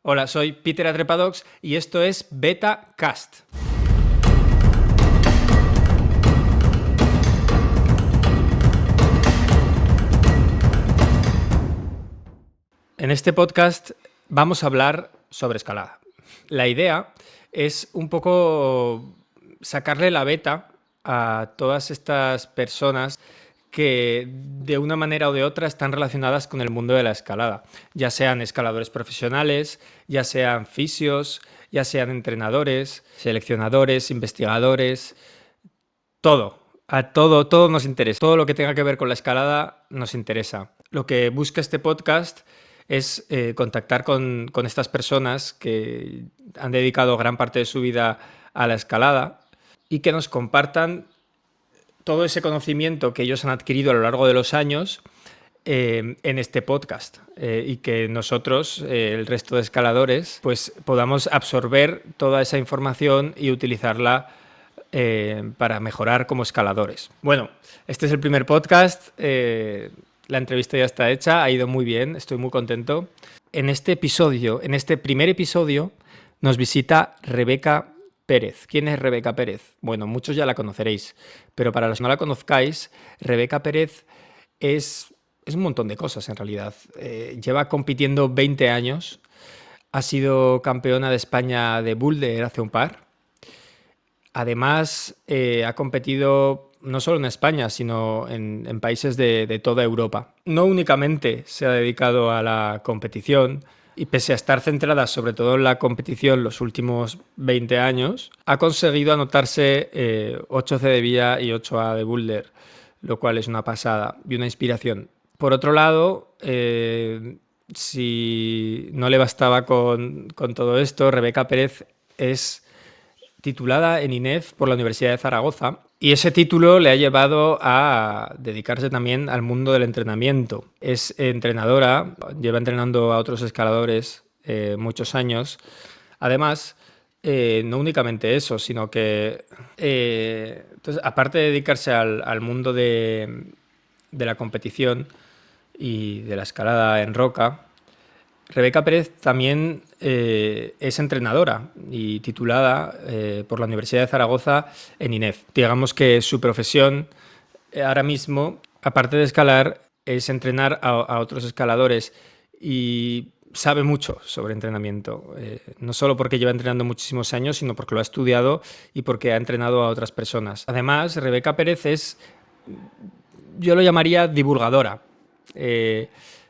Hola, soy Peter Atrepadox y esto es BetaCast. En este podcast vamos a hablar sobre escalada. La idea es un poco sacarle la beta a todas estas personas que de una manera o de otra están relacionadas con el mundo de la escalada, ya sean escaladores profesionales, ya sean fisios, ya sean entrenadores, seleccionadores, investigadores, todo nos interesa. Todo lo que tenga que ver con la escalada nos interesa. Lo que busca este podcast es contactar con estas personas que han dedicado gran parte de su vida a la escalada y que nos compartan todo ese conocimiento que ellos han adquirido a lo largo de los años en este podcast y que nosotros, el resto de escaladores, pues podamos absorber toda esa información y utilizarla para mejorar como escaladores. Bueno, este es el primer podcast, la entrevista ya está hecha, ha ido muy bien, estoy muy contento. En este primer episodio, nos visita Rebeca Pérez. ¿Quién es Rebeca Pérez? Bueno, muchos ya la conoceréis, pero para los que no la conozcáis, Rebeca Pérez es un montón de cosas en realidad. Lleva compitiendo 20 años, ha sido campeona de España de boulder hace un par. Además, ha competido no solo en España, sino en países de toda Europa. No únicamente se ha dedicado a la competición, y pese a estar centrada sobre todo en la competición los últimos 20 años, ha conseguido anotarse 8C de vía y 8A de boulder, lo cual es una pasada y una inspiración. Por otro lado, si no le bastaba con todo esto, Rebeca Pérez es titulada en INEF por la Universidad de Zaragoza, y ese título le ha llevado a dedicarse también al mundo del entrenamiento. Es entrenadora, lleva entrenando a otros escaladores muchos años. Además, no únicamente eso, sino que entonces, aparte de dedicarse al mundo de la competición y de la escalada en roca, Rebeca Pérez también es entrenadora y titulada por la Universidad de Zaragoza en INEF. Digamos que su profesión ahora mismo, aparte de escalar, es entrenar a otros escaladores y sabe mucho sobre entrenamiento. No solo porque lleva entrenando muchísimos años, sino porque lo ha estudiado y porque ha entrenado a otras personas. Además, Rebeca Pérez yo lo llamaría divulgadora.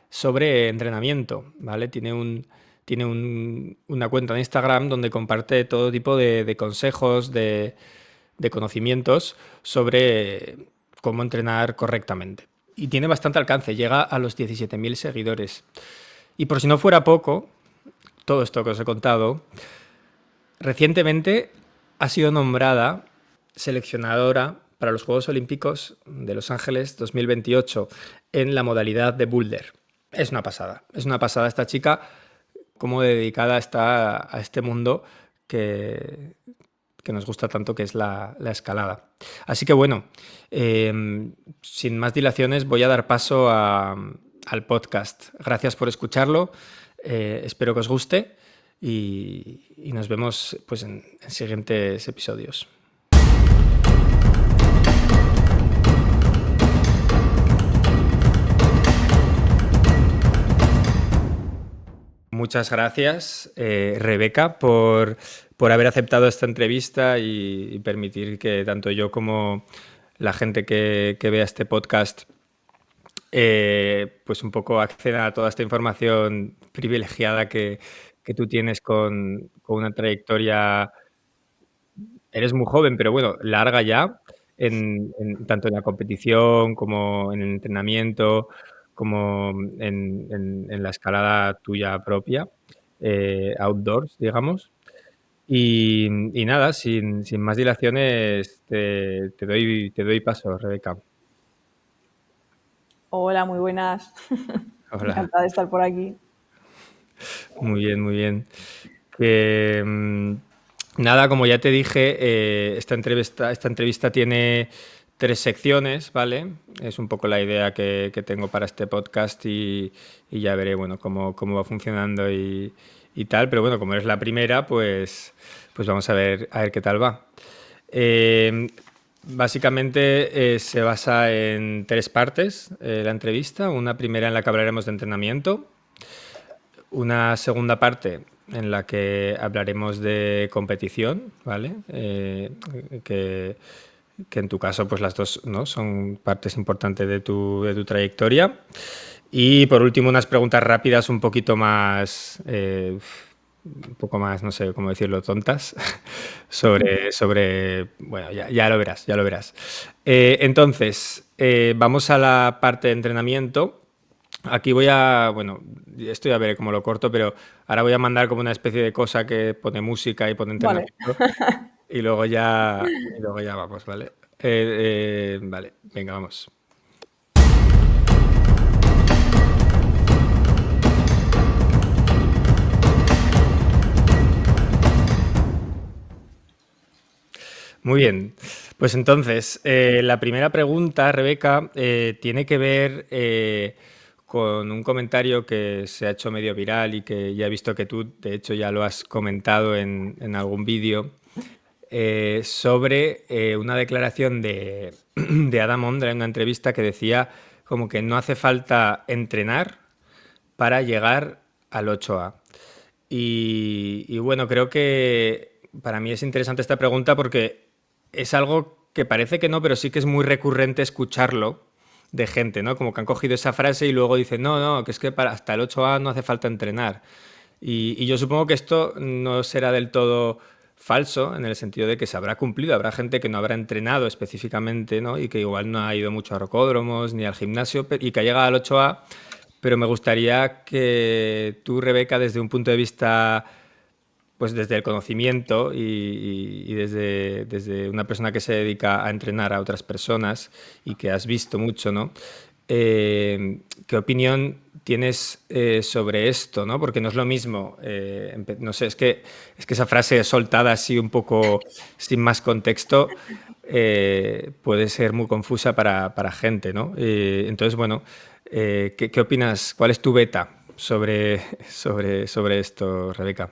Sobre entrenamiento, ¿vale? Tiene una cuenta de Instagram donde comparte todo tipo de consejos, de conocimientos sobre cómo entrenar correctamente. Y tiene bastante alcance, llega a los 17.000 seguidores. Y por si no fuera poco, todo esto que os he contado, recientemente ha sido nombrada seleccionadora para los Juegos Olímpicos de Los Ángeles 2028 en la modalidad de boulder. Es una pasada esta chica, cómo dedicada está a este mundo que nos gusta tanto, que es la escalada. Así que bueno, sin más dilaciones voy a dar paso al podcast. Gracias por escucharlo, espero que os guste y nos vemos pues, en siguientes episodios. Muchas gracias, Rebeca, por haber aceptado esta entrevista y permitir que tanto yo como la gente que vea este podcast pues un poco acceda a toda esta información privilegiada que tú tienes con una trayectoria. Eres muy joven, pero bueno, larga ya, tanto en la competición como en el entrenamiento, como en la escalada tuya propia, outdoors, digamos. Y nada, sin más dilaciones, te doy paso, Rebeca. Hola, muy buenas. Hola. Encantada de estar por aquí. Muy bien, muy bien. Nada, como ya te dije, esta entrevista tiene 3 secciones, ¿vale? Es un poco la idea que tengo para este podcast y ya veré, bueno, cómo va funcionando y y tal, pero bueno, como eres la primera, pues vamos a ver qué tal va. Eh, Básicamente se basa en tres partes la entrevista. Una primera en la que hablaremos de entrenamiento, una segunda parte en la que hablaremos de competición, ¿vale? Que en tu caso, pues las dos, ¿no? Son partes importantes de tu trayectoria. Y por último, unas preguntas rápidas un poco más, no sé cómo decirlo, tontas, bueno, ya lo verás, ya lo verás. Entonces, vamos a la parte de entrenamiento. Aquí bueno, esto ya veré cómo lo corto, pero ahora voy a mandar como una especie de cosa que pone música y pone Vale. entrenamiento y luego ya vamos, ¿vale? Vale, venga, vamos. Muy bien, pues entonces, la primera pregunta, Rebeca, tiene que ver con un comentario que se ha hecho medio viral y que ya he visto que tú, de hecho, ya lo has comentado en algún vídeo, sobre una declaración de Adam Ondra en una entrevista que decía como que no hace falta entrenar para llegar al 8A. Y bueno, creo que para mí es interesante esta pregunta porque es algo que parece que no, pero sí que es muy recurrente escucharlo de gente, ¿no? Como que han cogido esa frase y luego dicen, no, que es que para hasta el 8A no hace falta entrenar. Y yo supongo que esto no será del todo falso, en el sentido de que se habrá cumplido, habrá gente que no habrá entrenado específicamente, ¿no? Y que igual no ha ido mucho a rocódromos ni al gimnasio y que ha llegado al 8A, pero me gustaría que tú, Rebeca, desde un punto de vista, pues desde el conocimiento y desde una persona que se dedica a entrenar a otras personas y que has visto mucho, ¿no? ¿Qué opinión tienes sobre esto, ¿no? Porque no es lo mismo, no sé, es que esa frase soltada así un poco sin más contexto puede ser muy confusa para gente, ¿no? Entonces, bueno, ¿qué opinas? ¿Cuál es tu beta sobre esto, Rebeca?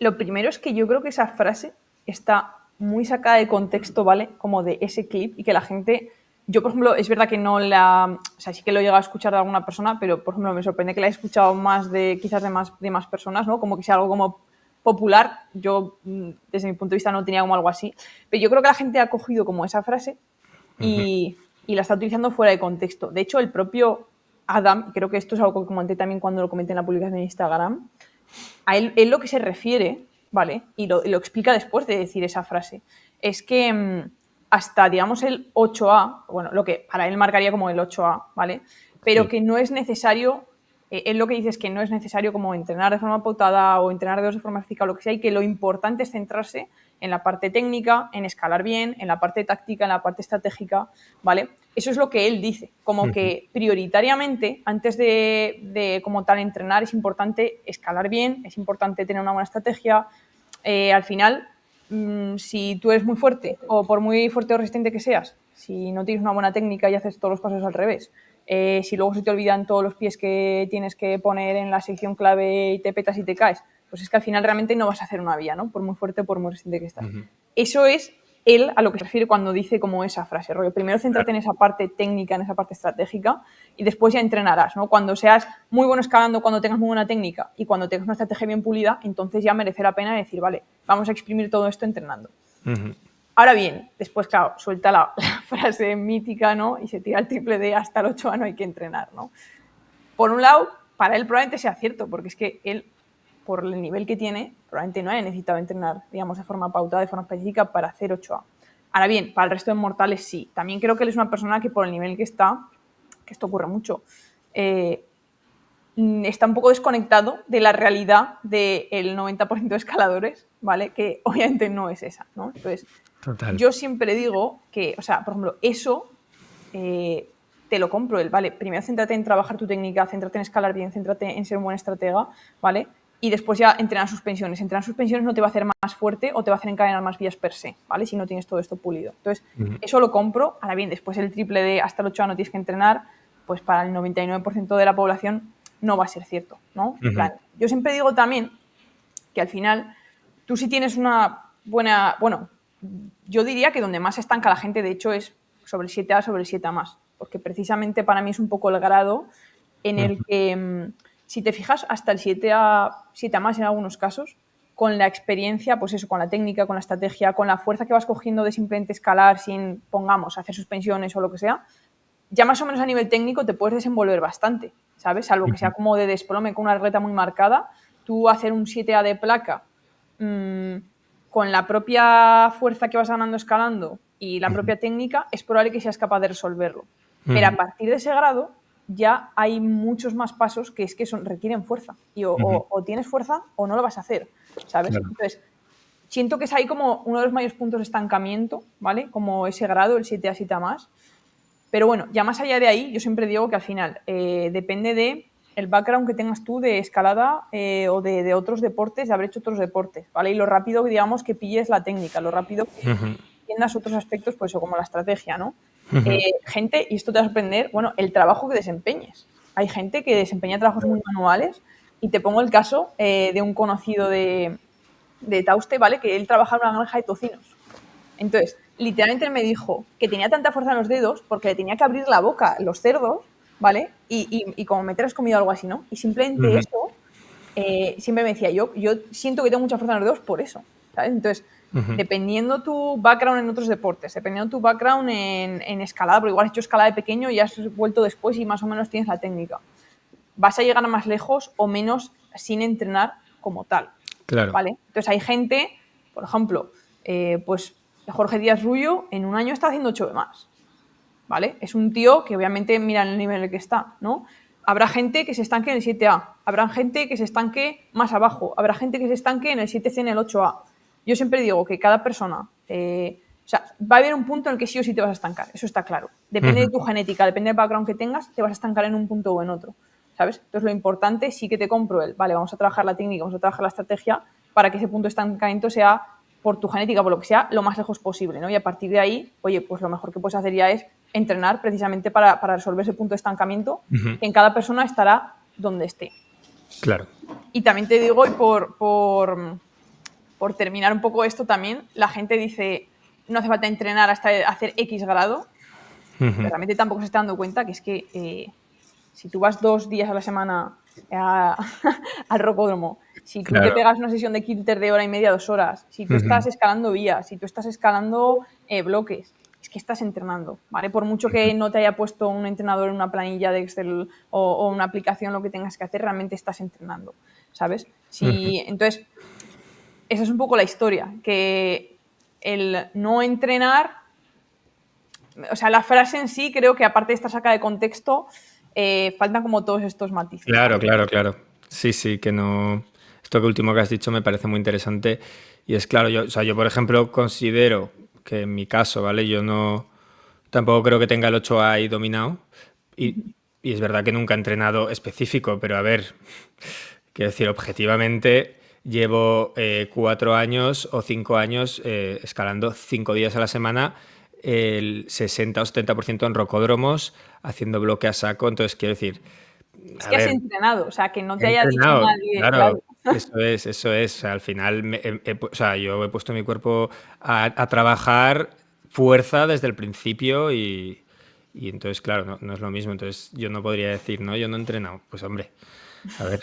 Lo primero es que yo creo que esa frase está muy sacada de contexto, ¿vale? Como de ese clip y que la gente... Yo, por ejemplo, es verdad que no la... O sea, sí que lo he llegado a escuchar de alguna persona, pero, por ejemplo, me sorprende que la he escuchado más quizás de más personas, ¿no? Como que sea algo como popular. Yo, desde mi punto de vista, no tenía como algo así. Pero yo creo que la gente ha cogido como esa frase y la está utilizando fuera de contexto. De hecho, el propio Adam, creo que esto es algo que comenté también cuando lo comenté en la publicación de Instagram, a él lo que se refiere, ¿vale? Y lo explica después de decir esa frase, es que hasta, digamos, el 8A, bueno, lo que para él marcaría como el 8A, ¿vale? Pero Sí. que no es necesario, él lo que dice es que no es necesario como entrenar de forma pautada o entrenar de forma física o lo que sea, y que lo importante es centrarse en la parte técnica, en escalar bien, en la parte táctica, en la parte estratégica, ¿vale? Eso es lo que él dice, como que prioritariamente, antes de como tal entrenar, es importante escalar bien, es importante tener una buena estrategia. Al final, si tú eres muy fuerte, o por muy fuerte o resistente que seas, si no tienes una buena técnica y haces todos los pasos al revés, si luego se te olvidan todos los pies que tienes que poner en la sección clave y te petas y te caes, pues es que al final realmente no vas a hacer una vía, ¿no? Por muy fuerte o por muy resistente que estás. Eso es él a lo que se refiere cuando dice como esa frase, rollo, primero céntrate en esa parte técnica, en esa parte estratégica y después ya entrenarás, ¿no? Cuando seas muy bueno escalando, cuando tengas muy buena técnica y cuando tengas una estrategia bien pulida, entonces ya merece la pena decir, vale, vamos a exprimir todo esto entrenando. Ahora bien, después, claro, suelta la frase mítica, ¿no? Y se tira el triple de hasta el 8A no hay que entrenar, ¿no? Por un lado, para él probablemente sea cierto, porque es que él, por el nivel que tiene, probablemente no haya necesitado entrenar, digamos, de forma pautada, de forma específica para hacer 8A. Ahora bien, para el resto de mortales sí. También creo que él es una persona que por el nivel que está, que esto ocurre mucho, está un poco desconectado de la realidad del 90% de escaladores, ¿vale? Que obviamente no es esa, ¿no? Entonces, Total. yo siempre digo que, o sea, por ejemplo, eso te lo compro. Vale, primero céntrate en trabajar tu técnica, céntrate en escalar bien, céntrate en ser un buen estratega, ¿vale? Y después ya entrenar suspensiones. Entrenar suspensiones no te va a hacer más fuerte o te va a hacer encadenar más vías per se, ¿vale? Si no tienes todo esto pulido. Entonces, eso lo compro. Ahora bien, después el triple de hasta el 8A no tienes que entrenar, pues para el 99% de la población no va a ser cierto, ¿no? En plan, yo siempre digo también que al final tú sí tienes una buena... Bueno, yo diría que donde más se estanca la gente, de hecho, es sobre el 7A, sobre el 7A+, porque precisamente para mí es un poco el grado en el que, si te fijas, hasta el 7A, 7A+ en algunos casos, con la experiencia, pues eso, con la técnica, con la estrategia, con la fuerza que vas cogiendo de simplemente escalar sin, pongamos, hacer suspensiones o lo que sea, ya más o menos a nivel técnico te puedes desenvolver bastante, ¿sabes? Salvo que sea como de desplome con una regleta muy marcada, tú hacer un 7A de placa con la propia fuerza que vas ganando escalando y la propia técnica, es probable que seas capaz de resolverlo. Pero a partir de ese grado ya hay muchos más pasos que es que requieren fuerza. Y o tienes fuerza o no lo vas a hacer, ¿sabes? Claro. Entonces, siento que es ahí como uno de los mayores puntos de estancamiento, ¿vale? Como ese grado, el 7A, 7A+. Pero bueno, ya más allá de ahí, yo siempre digo que al final depende de el background que tengas tú de escalada o de otros deportes, de haber hecho otros deportes, ¿vale? Y lo rápido, digamos, que pilles la técnica, lo rápido que entiendas otros aspectos, pues eso, como la estrategia, ¿no? Gente, y esto te va a sorprender, bueno, el trabajo que desempeñes. Hay gente que desempeña trabajos muy manuales y te pongo el caso de un conocido de Tauste, ¿vale? Que él trabaja en una granja de tocinos. Entonces, literalmente él me dijo que tenía tanta fuerza en los dedos porque le tenía que abrir la boca los cerdos, ¿vale? Y como meterles comida o algo así, ¿no? Y simplemente eso, siempre me decía, yo siento que tengo mucha fuerza en los dedos por eso, ¿sabes? Entonces, dependiendo tu background en otros deportes, dependiendo tu background en escalada, porque igual has hecho escalada de pequeño y has vuelto después y más o menos tienes la técnica, vas a llegar a más lejos o menos sin entrenar como tal, Claro. ¿vale? Entonces, hay gente, por ejemplo, pues Jorge Díaz Rullo en un año está haciendo 8 más, ¿vale? Es un tío que obviamente mira el nivel en el que está, ¿no? Habrá gente que se estanque en el 7A, habrá gente que se estanque más abajo, habrá gente que se estanque en el 7C, en el 8A. Yo siempre digo que cada persona, o sea, va a haber un punto en el que sí o sí te vas a estancar, eso está claro. Depende de tu genética, depende del background que tengas, te vas a estancar en un punto o en otro, ¿sabes? Entonces lo importante sí que te compro vale, vamos a trabajar la técnica, vamos a trabajar la estrategia para que ese punto de estancamiento sea por tu genética, por lo que sea, lo más lejos posible, ¿no? Y a partir de ahí, oye, pues lo mejor que puedes hacer ya es entrenar precisamente para resolver ese punto de estancamiento, que en cada persona estará donde esté. Claro. Y también te digo, y por terminar un poco esto también, la gente dice, no hace falta entrenar hasta hacer X grado, pero realmente tampoco se está dando cuenta que es que si tú vas 2 días a la semana al rocódromo, si tú te Claro. pegas una sesión de kilter de hora y media, 2 horas, si tú estás escalando vías, si tú estás escalando bloques, es que estás entrenando, ¿vale? Por mucho que no te haya puesto un entrenador en una planilla de Excel o una aplicación, lo que tengas que hacer, realmente estás entrenando, ¿sabes? Entonces, esa es un poco la historia, que el no entrenar, o sea, la frase en sí creo que aparte de estar sacada de contexto, faltan como todos estos matices. Claro, claro, claro. Sí, sí, que no. Esto que último que has dicho me parece muy interesante. Y es claro, yo, o sea, yo por ejemplo considero que en mi caso, ¿vale? Yo no. Tampoco creo que tenga el 8A ahí dominado. Y es verdad que nunca he entrenado específico, pero a ver, quiero decir, objetivamente llevo 4 años o 5 años escalando 5 días a la semana, el 60 o 70% en rocódromos, haciendo bloque a saco. Entonces, quiero decir, Es a que has ver, entrenado, o sea, que no te he haya dicho entrenado, nadie, claro, claro. eso es, eso es. O sea, al final, o sea, yo he puesto mi cuerpo a trabajar fuerza desde el principio y entonces, claro, no es lo mismo. Entonces, yo no podría decir, no, yo no he entrenado. Pues hombre, a ver,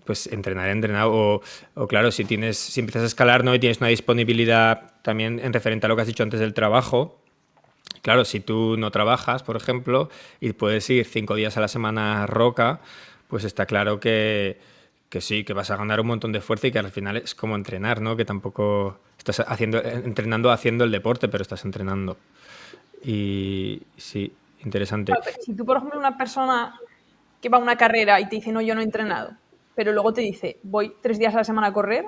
pues entrenar he entrenado. O claro, si empiezas a escalar, ¿no? Y tienes una disponibilidad también en referente a lo que has dicho antes del trabajo. Claro, si tú no trabajas, por ejemplo, y puedes ir 5 días a la semana a roca, pues está claro que sí, que vas a ganar un montón de fuerza y que al final es como entrenar, ¿no? Que tampoco estás entrenando haciendo el deporte, pero estás entrenando. Y sí, interesante. Claro, pero si tú, por ejemplo, una persona que va a una carrera y te dice, no, yo no he entrenado, pero luego te dice, voy 3 días a la semana a correr,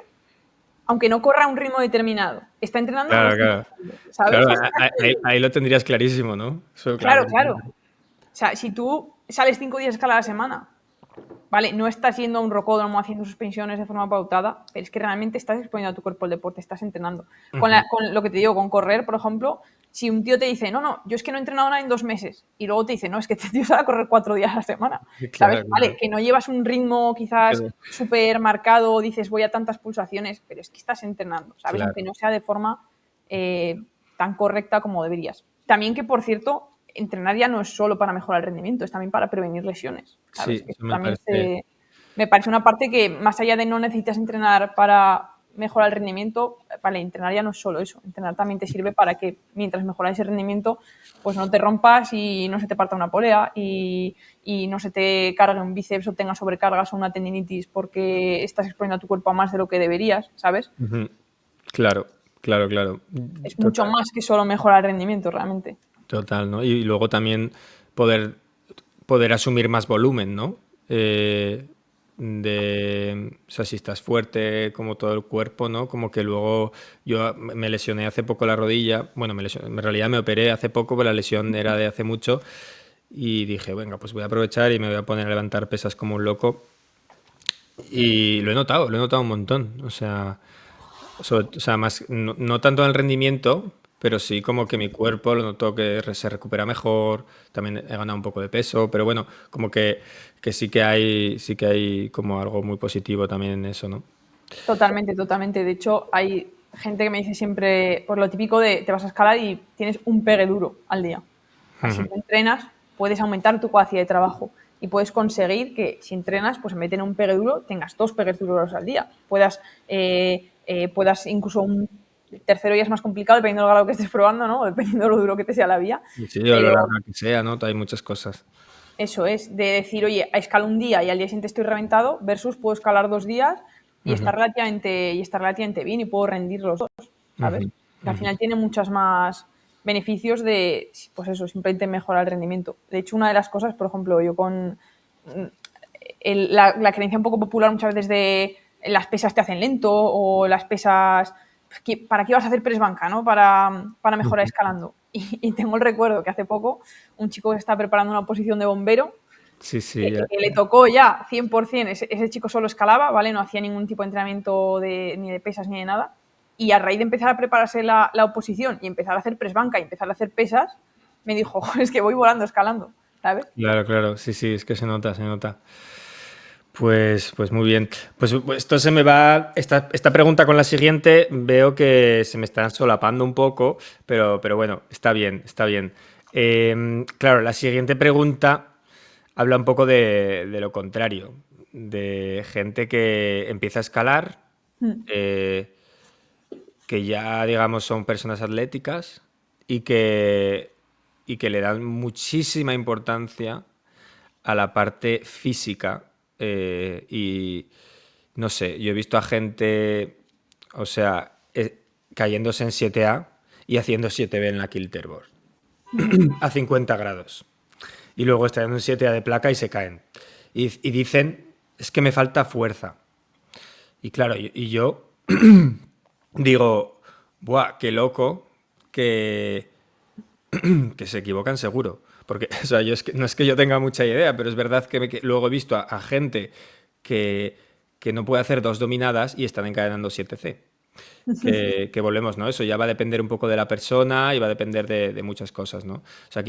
aunque no corra a un ritmo determinado, ¿está entrenando o no Claro, está claro. entrenando? ¿Sabes? Claro, ahí lo tendrías clarísimo, ¿no? Eso, claro. Claro, claro. O sea, si tú sales 5 días a escala a la semana ¿vale? No estás yendo a un rocódromo haciendo suspensiones de forma pautada, pero es que realmente estás exponiendo a tu cuerpo al deporte, estás entrenando. Con lo que te digo, con correr, por ejemplo, si un tío te dice, no, yo es que no he entrenado nada en 2 meses, y luego te dice, no, es que este tío sale a correr 4 días a la semana, ¿sabes? Claro, Vale, claro. que no llevas un ritmo quizás Claro, súper marcado, dices, voy a tantas pulsaciones, pero es que estás entrenando, ¿sabes? claro. Aunque no sea de forma tan correcta como deberías. También que, por cierto, entrenar ya no es solo para mejorar el rendimiento, es también para prevenir lesiones, ¿sabes? Sí, Que eso me también parece. me parece una parte que, más allá de no necesitas entrenar para mejorar el rendimiento, vale, entrenar ya no es solo eso, entrenar también te sirve para que mientras mejoras ese rendimiento, pues no te rompas y no se te parta una polea y no se te cargue un bíceps o tengas sobrecargas o una tendinitis porque estás exponiendo a tu cuerpo a más de lo que deberías, ¿sabes? Ujú. Claro, claro, claro. Es mucho Total, más que solo mejorar el rendimiento realmente. total, ¿no? Y luego también poder, poder asumir más volumen, ¿no? O sea, si estás fuerte como todo el cuerpo, ¿no? Como que luego yo me lesioné hace poco la rodilla, bueno, en realidad me operé hace poco, pero la lesión era de hace mucho y dije, venga, pues voy a aprovechar y me voy a poner a levantar pesas como un loco y lo he notado un montón, o sea, más, no, no tanto en el rendimiento, pero sí como que mi cuerpo lo noto que se recupera mejor, también he ganado un poco de peso, pero bueno, como que sí que hay como algo muy positivo también en eso, ¿no? Totalmente, totalmente. De hecho, hay gente que me dice siempre, por lo típico de te vas a escalar y tienes un pegue duro al día. O sea, si Ujú, tú entrenas, puedes aumentar tu capacidad de trabajo y puedes conseguir que si entrenas, pues en vez de tener un pegue duro, tengas 2 pegues duros al día. Puedas incluso un tercero ya es más complicado dependiendo del grado que estés probando, ¿no? O dependiendo de lo duro que te sea la vía. y sí, o lo Pero larga que sea, ¿no? Hay muchas cosas. eso es, de decir, oye, escalo un día y al día siguiente estoy reventado, versus puedo escalar 2 días Ujú, y estar relativamente bien y puedo rendir los dos, ¿sabes? ujú, Que al ujú. final tiene muchos más beneficios de, pues eso, simplemente mejorar el rendimiento. De hecho, una de las cosas, por ejemplo, yo con la creencia un poco popular muchas veces de las pesas te hacen lento o las pesas, ¿para qué vas a hacer press banca, no? Para mejorar escalando. Y tengo el recuerdo que hace poco un chico que está preparando una posición de bombero Sí, sí, que le tocó ya 100%, ese chico solo escalaba, ¿vale? No hacía ningún tipo de entrenamiento ni de pesas ni de nada. Y a raíz de empezar a prepararse la oposición y empezar a hacer press banca y empezar a hacer pesas, me dijo, es que voy volando escalando, ¿sabes? claro, claro, sí, sí, es que se nota, se nota. Pues muy bien. Pues esto se me va. Esta pregunta con la siguiente veo que se me están solapando un poco, pero bueno, está bien, está bien. Claro, la siguiente pregunta habla un poco de lo contrario, de gente que empieza a escalar, eh, que ya, digamos, son personas atléticas y y que le dan muchísima importancia a la parte física y no sé, yo he visto a gente, o sea, cayéndose en 7A y haciendo 7B en la Kilterboard a 50 grados y luego están en 7A de placa y se caen y dicen, es que me falta fuerza y claro, y yo digo, buah, qué loco que que se equivocan seguro. Porque, o sea, yo no es que yo tenga mucha idea, pero es verdad que luego he visto a gente que, que no puede hacer dos dominadas y están encadenando 7C. Que volvemos, ¿no? Eso ya va a depender un poco de la persona y va a depender de muchas cosas, ¿no? O sea,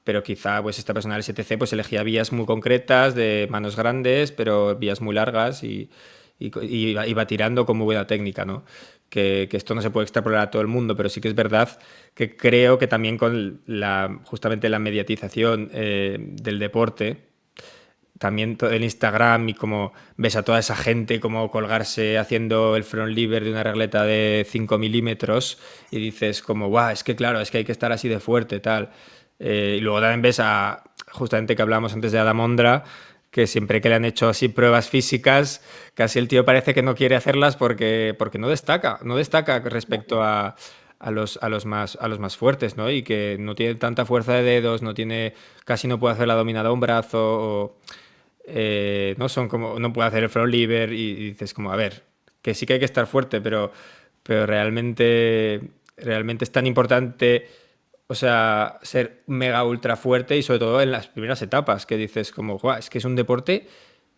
pero quizá pues esta persona del 7C pues elegía vías muy concretas, de manos grandes, pero vías muy largas y iba tirando con muy buena técnica, ¿no? Que esto no se puede extrapolar a todo el mundo, pero sí que es verdad que creo que también con justamente la mediatización del deporte, también todo el Instagram y como ves a toda esa gente como colgarse haciendo el front lever de una regleta de 5 milímetros y dices como, guau, es que claro, es que hay que estar así de fuerte, tal. Y luego también ves a, justamente que hablábamos antes de Adam Ondra, que siempre que le han hecho así pruebas físicas, casi el tío parece que no quiere hacerlas porque no destaca, no destaca respecto a los más fuertes, ¿no? Y que no tiene tanta fuerza de dedos, no tiene, casi no puede hacer la dominada a un brazo, no son como, no puede hacer el front lever y dices como, a ver, que sí que hay que estar fuerte, pero realmente es tan importante, o sea, ser mega ultra fuerte y sobre todo en las primeras etapas, que dices como, guau, es que es un deporte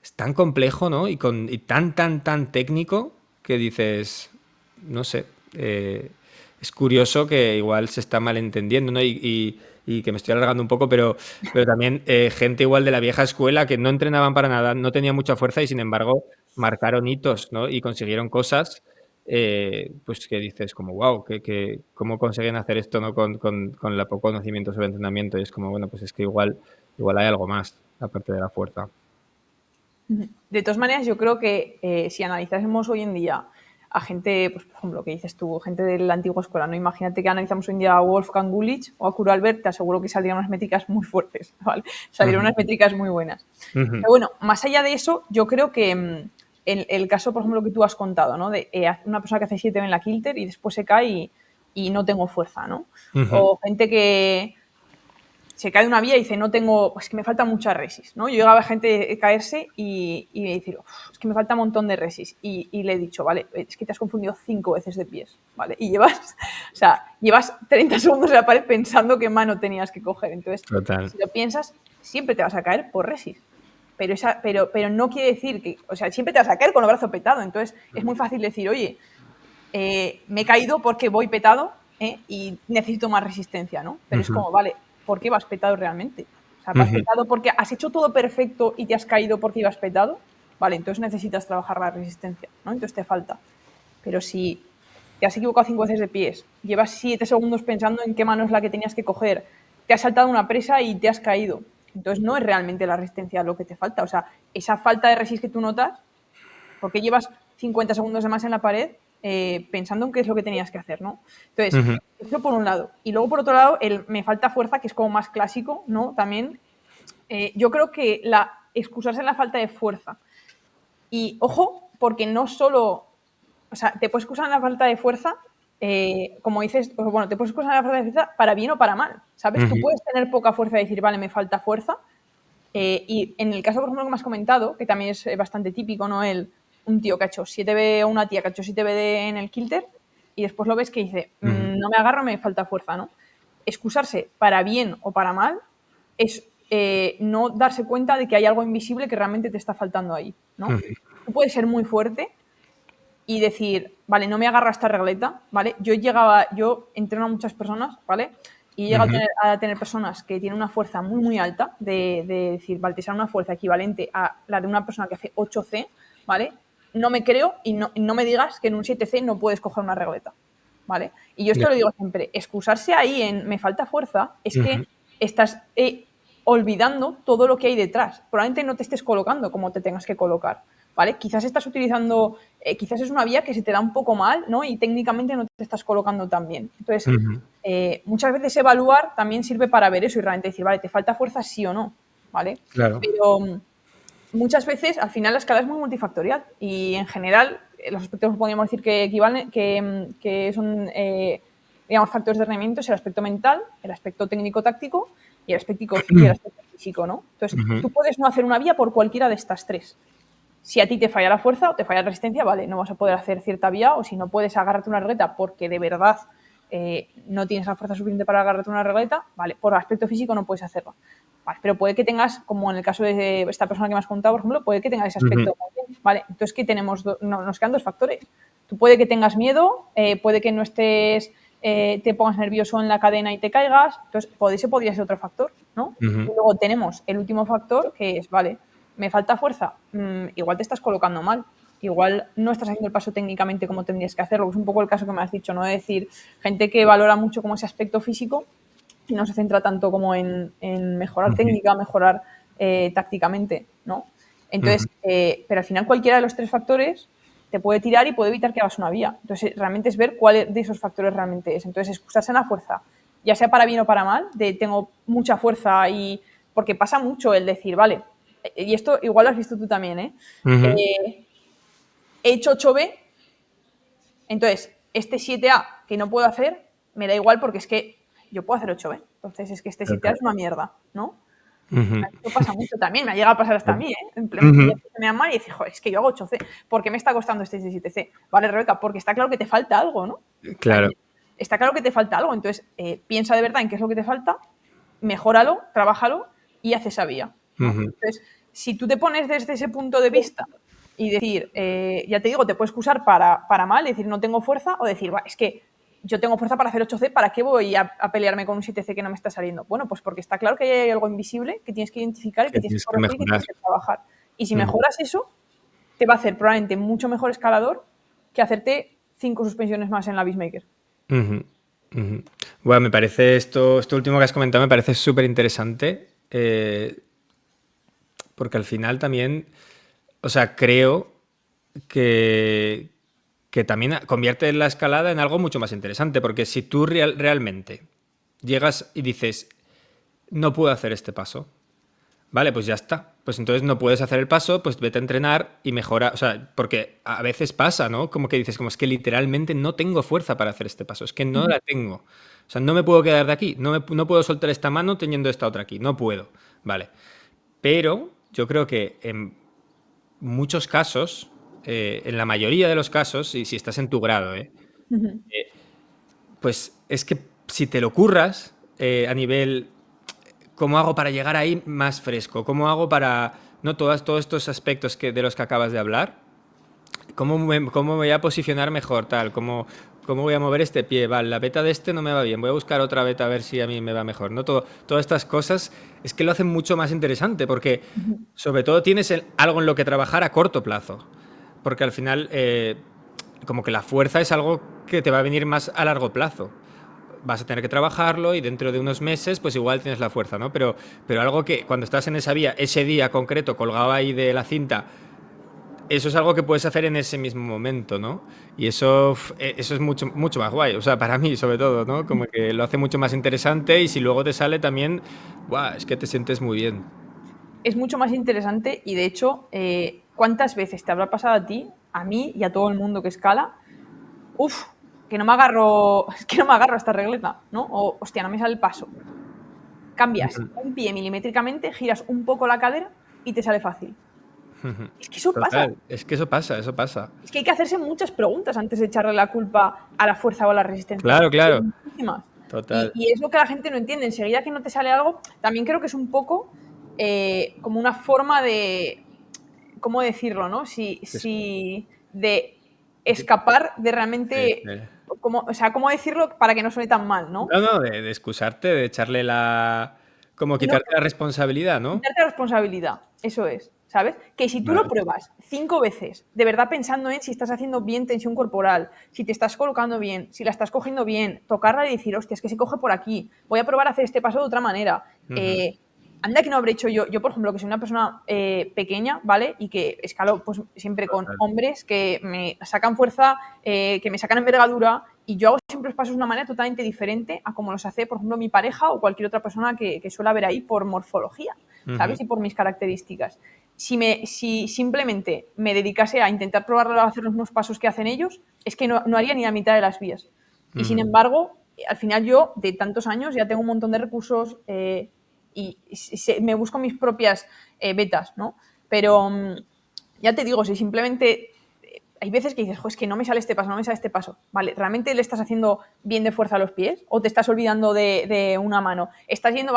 es tan complejo, ¿no? Y tan técnico que dices, no sé, es curioso que igual se está malentendiendo, ¿no? Y que me estoy alargando un poco, pero también gente igual de la vieja escuela que no entrenaban para nada, no tenía mucha fuerza y sin embargo marcaron hitos, ¿no? Y consiguieron cosas, pues que dices como, wow, ¿cómo consiguen hacer esto, ¿no? Con el poco conocimiento sobre entrenamiento. Y es como, bueno, pues es que igual hay algo más, aparte de la fuerza. De todas maneras, yo creo que si analizásemos hoy en día a gente, pues por ejemplo, que dices tú, gente de la antigua escuela, ¿no? Imagínate que analizamos hoy en día a Wolfgang Gulich o a Kuro Albert, te aseguro que saldrían unas métricas muy fuertes, ¿vale? Saldrían unas métricas muy buenas. Ujú. Pero bueno, más allá de eso, yo creo que el caso, por ejemplo, que tú has contado, ¿no? De una persona que hace 7 en la Kilter y después se cae y no tengo fuerza, ¿no? Ujú. O gente que se cae de una vía y dice, no tengo, pues que me falta mucha resis, ¿no? Yo llegaba a gente a caerse y decir, es que me falta un montón de resis. Y le he dicho, vale, es que te has confundido 5 veces de pies, ¿vale? Y llevas 30 segundos en la pared pensando qué mano tenías que coger. Entonces, Total. si lo piensas, siempre te vas a caer por resis. Pero no quiere decir que, o sea, siempre te vas a caer con el brazo petado. Entonces, es muy fácil decir, oye, me he caído porque voy petado y necesito más resistencia, ¿no? Pero es Ujú. como, vale, ¿por qué vas petado realmente? O sea, ¿vas Ujú. petado porque has hecho todo perfecto y te has caído porque ibas petado? Vale, entonces necesitas trabajar la resistencia, ¿no? Entonces te falta. Pero si te has equivocado 5 veces de pies, llevas 7 segundos pensando en qué mano es la que tenías que coger, te has saltado una presa y te has caído. Entonces no es realmente la resistencia lo que te falta. O sea, esa falta de resistencia que tú notas porque llevas 50 segundos de más en la pared pensando en qué es lo que tenías que hacer, ¿no? Entonces, Ujú. eso por un lado. Y luego, por otro lado, el me falta fuerza, que es como más clásico, ¿no? También, yo creo que excusarse en la falta de fuerza. Y ojo, porque no solo, o sea, te puedes excusar en la falta de fuerza, como dices, bueno, te puedes excusar en la falta de fuerza para bien o para mal, ¿sabes? Tú Ujú. puedes tener poca fuerza y decir, vale, me falta fuerza, y en el caso, por ejemplo, que me has comentado, que también es bastante típico, ¿no? Un tío que ha hecho 7B o una tía que ha hecho 7BD en el kilter y después lo ves que dice, Ujú. no me agarro, me falta fuerza, ¿no? Excusarse para bien o para mal es no darse cuenta de que hay algo invisible que realmente te está faltando ahí, ¿no? Ujú. Tú puedes ser muy fuerte y decir, vale, no me agarra esta regleta, ¿vale? Yo entreno a muchas personas, ¿vale? Y he llegado Ujú. a tener personas que tienen una fuerza muy, muy alta, de decir, vale, te sale una fuerza equivalente a la de una persona que hace 8C, ¿vale? No me creo y no me digas que en un 7C no puedes coger una regleta, ¿vale? Y yo Ya. esto lo digo siempre, excusarse ahí en me falta fuerza es Ujú. que estás olvidando todo lo que hay detrás. Probablemente no te estés colocando como te tengas que colocar, ¿vale? Quizás estás utilizando, quizás es una vía que se te da un poco mal, ¿no? Y técnicamente no te estás colocando tan bien. Entonces, Ujú. muchas veces evaluar también sirve para ver eso y realmente decir, vale, ¿te falta fuerza sí o no? ¿Vale? Claro. Pero muchas veces al final la escala es muy multifactorial y en general los aspectos podríamos decir que equivalen, que son digamos factores de rendimiento es el aspecto mental, el aspecto técnico-táctico y el aspecto físico, ¿no? Entonces, Ujú. tú puedes no hacer una vía por cualquiera de estas tres. Si a ti te falla la fuerza o te falla la resistencia, vale, no vas a poder hacer cierta vía o si no puedes agarrarte una regleta porque de verdad no tienes la fuerza suficiente para agarrarte una regleta, vale, por aspecto físico no puedes hacerlo. Vale, pero puede que tengas, como en el caso de esta persona que me has contado, por ejemplo, puede que tengas ese Ujú. aspecto también, ¿vale? Entonces, ¿qué tenemos? Nos quedan dos factores. Tú puede que tengas miedo, puede que no estés, te pongas nervioso en la cadena y te caigas, entonces ese podría ser otro factor, ¿no? Y Ujú. luego tenemos el último factor que es, vale, me falta fuerza, igual te estás colocando mal, igual no estás haciendo el paso técnicamente como tendrías que hacerlo, es un poco el caso que me has dicho, ¿no? Es decir, gente que valora mucho como ese aspecto físico y no se centra tanto como en mejorar Ujú. técnica, mejorar tácticamente, ¿no? Ujú. Entonces, pero al final cualquiera de los tres factores te puede tirar y puede evitar que hagas una vía. Entonces, realmente es ver cuál de esos factores realmente es. Entonces, excusarse en la fuerza, ya sea para bien o para mal, de tengo mucha fuerza y... Porque pasa mucho el decir, vale, y esto igual lo has visto tú también, ¿eh? Ujú. He hecho 8B, entonces este 7A que no puedo hacer, me da igual porque es que yo puedo hacer 8B. Entonces es que este 7A Total. es una mierda, ¿no? Ujú. Esto pasa mucho también, me ha llegado a pasar hasta a mí, ¿eh? En plan, Ujú. me da mal y dices, joder, es que yo hago 8C, ¿por qué me está costando este 7C? Vale, Rebeca, porque está claro que te falta algo, ¿no? Claro. Está claro que te falta algo, entonces piensa de verdad en qué es lo que te falta, mejóralo, trabájalo y haz esa vía, ¿no? Ujú. Entonces, si tú te pones desde ese punto de vista y decir, ya te digo, te puedes excusar para mal, decir no tengo fuerza, o decir, es que yo tengo fuerza para hacer 8C, ¿para qué voy a pelearme con un 7C que no me está saliendo? Bueno, pues porque está claro que hay algo invisible que tienes que identificar y que Que tienes que tienes que corregir y que mejorar. tienes que trabajar. Y si Ujú, mejoras eso, te va a hacer probablemente mucho mejor escalador que hacerte 5 suspensiones más en la Beastmaker. ujú, ujú. Bueno, me parece esto último que has comentado me parece súper interesante, porque al final también, o sea, creo que, que también convierte la escalada en algo mucho más interesante, porque si tú realmente llegas y dices, no puedo hacer este paso, vale, pues ya está. Pues entonces no puedes hacer el paso, pues vete a entrenar y mejora. O sea, porque a veces pasa, ¿no? Como que dices, como es que literalmente no tengo fuerza para hacer este paso, es que no la tengo. O sea, no me puedo quedar de aquí, no puedo soltar esta mano teniendo esta otra aquí, no puedo. Vale. Pero yo creo que en muchos casos, en la mayoría de los casos, y si estás en tu grado, pues es que si te lo curras a nivel ¿cómo hago para llegar ahí más fresco? ¿Cómo hago para, no todos estos aspectos de los que acabas de hablar? ¿Cómo me voy a posicionar mejor? ¿Cómo voy a mover este pie? Vale, la beta de este no me va bien. Voy a buscar otra beta a ver si a mí me va mejor. ¿No? Todas estas cosas es que lo hacen mucho más interesante porque sobre todo tienes algo en lo que trabajar a corto plazo. Porque al final, como que la fuerza es algo que te va a venir más a largo plazo. Vas a tener que trabajarlo y dentro de unos meses pues igual tienes la fuerza, ¿no? Pero algo que cuando estás en esa vía, ese día concreto colgado ahí de la cinta, eso es algo que puedes hacer en ese mismo momento, ¿no? Y eso es mucho, mucho más guay, o sea, para mí sobre todo, ¿no? Como que lo hace mucho más interesante y si luego te sale también, ¡guau! Es que te sientes muy bien. Es mucho más interesante y de hecho, ¿cuántas veces te habrá pasado a ti, a mí y a todo el mundo que escala? Uf, que no me agarro, es que no me agarro a esta regleta, ¿no? O, hostia, no me sale el paso. Cambias un pie milimétricamente, giras un poco la cadera y te sale fácil. Es que eso pasa. Total, es que eso pasa, eso pasa. Es que hay que hacerse muchas preguntas antes de echarle la culpa a la fuerza o a la resistencia. Claro, Pero claro, muchísimas. total. Y es lo que la gente no entiende. Enseguida que no te sale algo, también creo que es un poco como una forma de, ¿cómo decirlo, no? Es- Si de escapar de realmente, o sea, ¿cómo decirlo para que no suene tan mal, no? No, no, de excusarte, de echarle como No, quitarte la responsabilidad, ¿no? quitarte la responsabilidad, eso es, ¿sabes? Que si tú lo Vale. pruebas 5 veces, de verdad pensando en si estás haciendo bien tensión corporal, si te estás colocando bien, si la estás cogiendo bien, tocarla y decir, hostia, es que se coge por aquí, voy a probar a hacer este paso de otra manera. Ujú, Anda que no habré hecho yo, por ejemplo, que soy una persona pequeña, ¿vale? Y que escalo pues siempre con total. hombres que me sacan fuerza, que me sacan envergadura, y yo hago siempre los pasos de una manera totalmente diferente a como los hace, por ejemplo, mi pareja o cualquier otra persona que suele haber ahí por morfología, Ujú, ¿sabes? Y por mis características. Si simplemente me dedicase a intentar probar a hacer los mismos pasos que hacen ellos, es que no haría ni la mitad de las vías. Y sin ujú, embargo, al final yo, de tantos años, ya tengo un montón de recursos y me busco mis propias betas, ¿no? Pero ya te digo, si simplemente hay veces que dices, es que no me sale este paso, no me sale este paso. Vale, ¿realmente le estás haciendo bien de fuerza a los pies? ¿O te estás olvidando de una mano? Estás yendo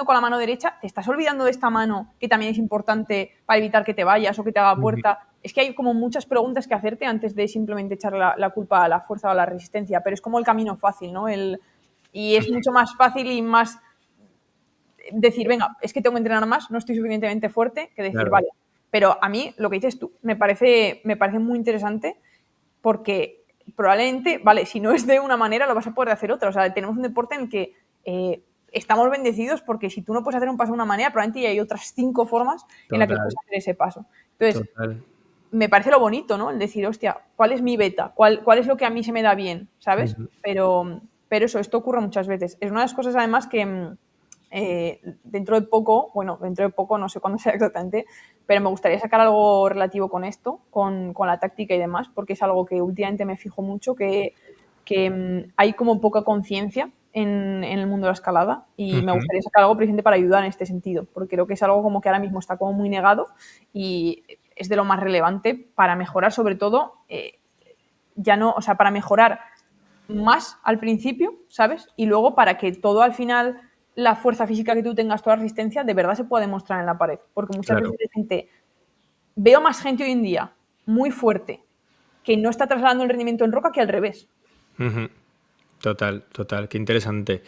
con la mano derecha, te estás olvidando de esta mano que también es importante para evitar que te vayas o que te haga ujú, puerta. Es que hay como muchas preguntas que hacerte antes de simplemente echar la culpa a la fuerza o a la resistencia, pero es como el camino fácil, ¿no? Y es mucho más fácil y más decir, venga, es que tengo que entrenar más, no estoy suficientemente fuerte, que decir, claro. vale. Pero a mí, lo que dices tú, me parece muy interesante porque probablemente, vale, si no es de una manera, lo vas a poder hacer otra. O sea, tenemos un deporte en el que estamos bendecidos porque si tú no puedes hacer un paso de una manera, probablemente ya hay otras 5 formas en las que puedes Total, hacer ese paso. Entonces, total. me parece lo bonito, ¿no? El decir, hostia, ¿cuál es mi beta? ¿Cuál es lo que a mí se me da bien? ¿Sabes? Ujú, Pero eso, esto ocurre muchas veces. Es una de las cosas, además, que dentro de poco, no sé cuándo será exactamente, pero me gustaría sacar algo relativo con esto, con la táctica y demás, porque es algo que últimamente me fijo mucho, que hay como poca conciencia en el mundo de la escalada y me ujú, gustaría sacar algo precisamente para ayudar en este sentido, porque creo que es algo como que ahora mismo está como muy negado y es de lo más relevante para mejorar, sobre todo, ya no, o sea, para mejorar más al principio, ¿sabes? Y luego para que todo al final la fuerza física que tú tengas, toda la resistencia, de verdad se puede demostrar en la pared. Porque muchas Claro. veces veo más gente hoy en día muy fuerte que no está trasladando el rendimiento en roca que al revés. Ujú. Total, total. Qué interesante.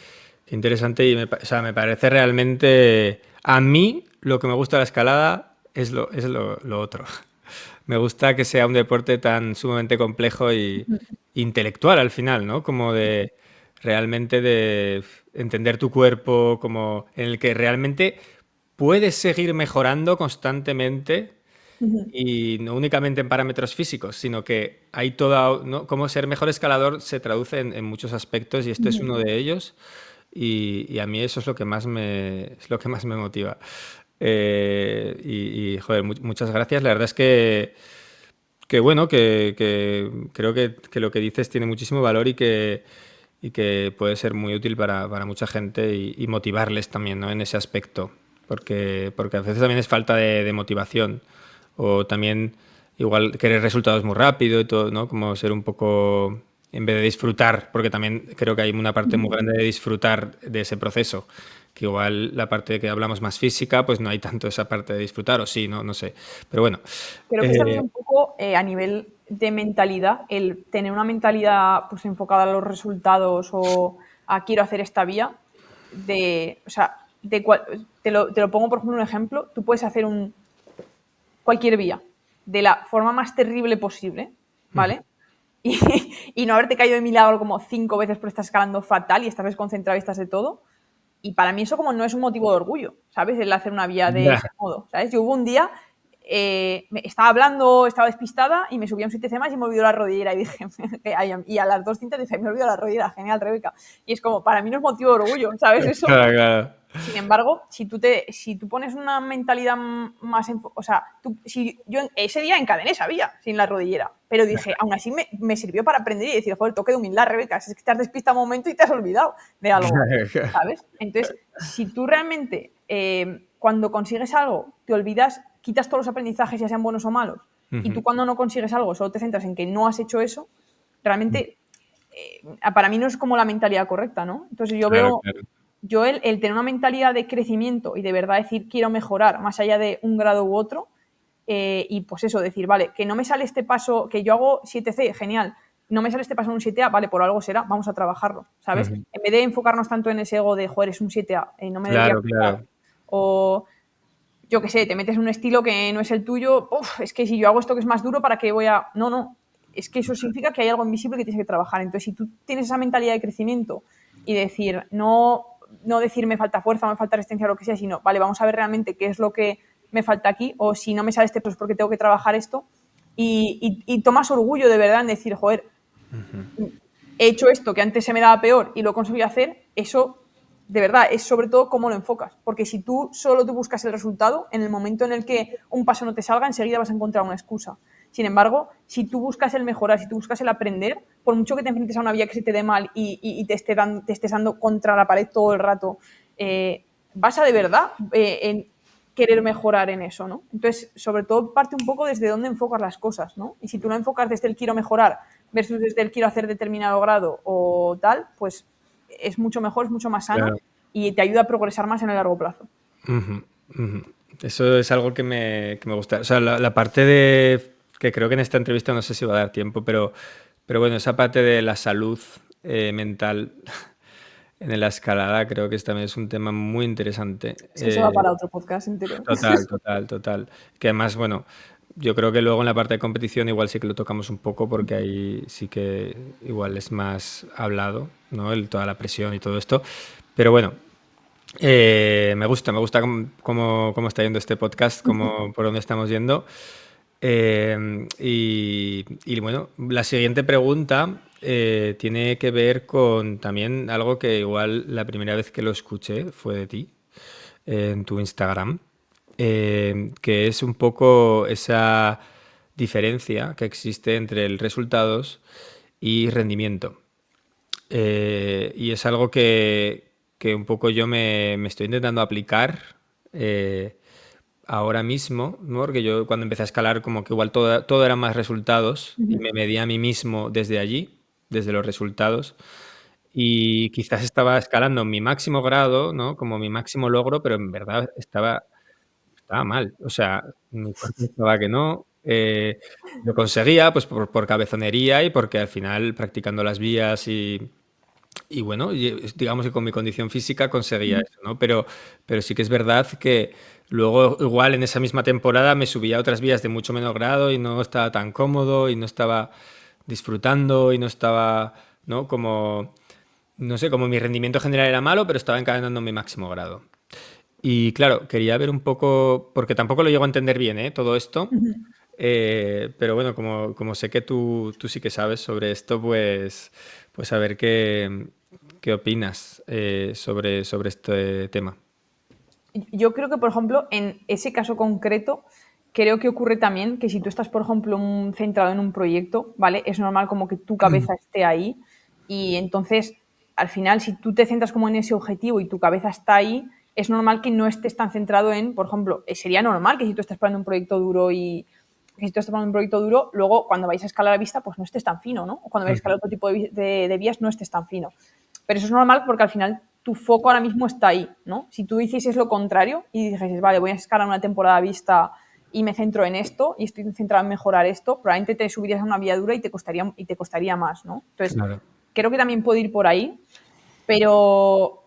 Qué interesante y o sea, me parece realmente... A mí lo que me gusta de la escalada es lo otro. Me gusta que sea un deporte tan sumamente complejo y intelectual al final, ¿no? Como de realmente de entender tu cuerpo, como en el que realmente puedes seguir mejorando constantemente y no únicamente en parámetros físicos, sino que hay toda, ¿no? Como ser mejor escalador se traduce en muchos aspectos y este es uno de ellos y a mí eso es lo que más me motiva. Joder, muchas gracias. La verdad es que bueno, que creo que lo que dices tiene muchísimo valor y que puede ser muy útil para mucha gente y motivarles también, ¿no? En ese aspecto, porque a veces también es falta de motivación o también igual querer resultados muy rápido y todo, ¿no? Como ser un poco, en vez de disfrutar, porque también creo que hay una parte muy grande de disfrutar de ese proceso, que igual la parte que hablamos más física, pues no hay tanto esa parte de disfrutar, o sí, no sé. Pero bueno, Creo que es también un poco a nivel de mentalidad, el tener una mentalidad pues enfocada a los resultados o a quiero hacer esta vía, o sea, te lo pongo por ejemplo un ejemplo, tú puedes hacer cualquier vía de la forma más terrible posible, ¿vale? Y, y no haberte caído de milagro como 5 veces por estar escalando fatal y estás desconcentrado y estás de todo. Y para mí eso como no es un motivo de orgullo, ¿sabes? El hacer una vía de ya. ese modo, ¿sabes? Yo hubo un día, estaba hablando, estaba despistada y me subí a un 7C más y me olvidó la rodillera y dije, y a las 2 cintas dije, me olvidó la rodillera, genial, Rebeca. Y es como, para mí no es motivo de orgullo, ¿sabes eso? Claro, claro. Sin embargo, si tú pones una mentalidad más... O sea, si yo ese día encadené esa vía sin la rodillera, pero dije, aún así me sirvió para aprender y decir, joder, toque de humildad, Rebeca, es que te has despistado un momento y te has olvidado de algo, ¿sabes? Entonces, si tú realmente cuando consigues algo te olvidas, quitas todos los aprendizajes, ya sean buenos o malos, y tú cuando no consigues algo solo te centras en que no has hecho eso, realmente para mí no es como la mentalidad correcta, ¿no? Entonces yo Claro, veo... claro. Yo el tener una mentalidad de crecimiento y de verdad decir quiero mejorar más allá de un grado u otro y pues eso, decir, vale, que no me sale este paso, que yo hago 7C, genial, no me sale este paso en un 7A, vale, por algo será, vamos a trabajarlo, ¿sabes? Ujú. En vez de enfocarnos tanto en ese ego de, joder, es un 7A, no me debería Claro, costar. claro. O yo qué sé, te metes en un estilo que no es el tuyo, es que si yo hago esto que es más duro, ¿para qué voy a...? No, es que eso significa que hay algo invisible que tienes que trabajar. Entonces, si tú tienes esa mentalidad de crecimiento y decir, no decir me falta fuerza, me falta resistencia o lo que sea, sino, vale, vamos a ver realmente qué es lo que me falta aquí, o si no me sale este, pues porque tengo que trabajar esto, y tomas orgullo de verdad en decir, joder, he hecho esto que antes se me daba peor y lo he conseguido hacer, eso de verdad es sobre todo cómo lo enfocas, porque si tú solo te buscas el resultado, en el momento en el que un paso no te salga, enseguida vas a encontrar una excusa. Sin embargo, si tú buscas el mejorar, si tú buscas el aprender, por mucho que te enfrentes a una vía que se te dé mal y te estés dando contra la pared todo el rato, vas a de verdad en querer mejorar en eso, ¿no? Entonces, sobre todo parte un poco desde dónde enfocas las cosas, ¿no? Y si tú lo enfocas desde el quiero mejorar versus desde el quiero hacer determinado grado o tal, pues es mucho mejor, es mucho más sano Claro. y te ayuda a progresar más en el largo plazo. Ujú, ujú. Eso es algo que me gusta. O sea, la parte de, que creo que en esta entrevista no sé si va a dar tiempo, pero bueno, esa parte de la salud mental en la escalada creo que también es un tema muy interesante. Eso va para otro podcast entero. Total, total, total. Que además, bueno, yo creo que luego en la parte de competición igual sí que lo tocamos un poco porque ahí sí que igual es más hablado, ¿no? Toda la presión y todo esto. Pero bueno, me gusta cómo está yendo este podcast, por dónde estamos yendo. Y bueno, la siguiente pregunta tiene que ver con también algo que igual la primera vez que lo escuché fue de ti, en tu Instagram, que es un poco esa diferencia que existe entre el resultados y rendimiento. Y es algo que un poco yo me estoy intentando aplicar ahora mismo, ¿no? Porque yo cuando empecé a escalar como que igual todo era más resultados y me medía a mí mismo desde allí, desde los resultados. y quizás estaba escalando mi máximo grado, ¿no? Como mi máximo logro, pero en verdad estaba mal. O sea, mi cuerpo estaba que no. Lo conseguía, pues, por cabezonería y porque al final practicando las vías y bueno, digamos que con mi condición física conseguía Ujú. eso, ¿no? Pero sí que es verdad que luego igual en esa misma temporada me subía a otras vías de mucho menor grado y no estaba tan cómodo y no estaba disfrutando y no estaba, ¿no? Como, no sé, como mi rendimiento general era malo, pero estaba encadenando mi máximo grado. Y claro, quería ver un poco, porque tampoco lo llego a entender bien, ¿eh? Todo esto. Ujú. Pero bueno, como sé que tú sí que sabes sobre esto, pues a ver qué opinas sobre este tema. Yo creo que, por ejemplo, en ese caso concreto, creo que ocurre también que si tú estás, por ejemplo, centrado en un proyecto, ¿vale? Es normal como que tu cabeza esté ahí y entonces, al final, si tú te centras como en ese objetivo y tu cabeza está ahí, es normal que no estés tan centrado en, por ejemplo, sería normal que si tú estás esperando un proyecto duro y que si tú estás esperando un proyecto duro, luego cuando vais a escalar a vista, pues no estés tan fino, ¿no? O cuando vais a escalar otro tipo de vías, no estés tan fino. Pero eso es normal porque al final tu foco ahora mismo está ahí, ¿no? Si tú hicieses lo contrario y dijeses, vale, voy a escalar una temporada vista y me centro en esto y estoy centrado en mejorar esto, probablemente te subirías a una vía dura y te costaría más, ¿no? Entonces, Claro. creo que también puede ir por ahí, pero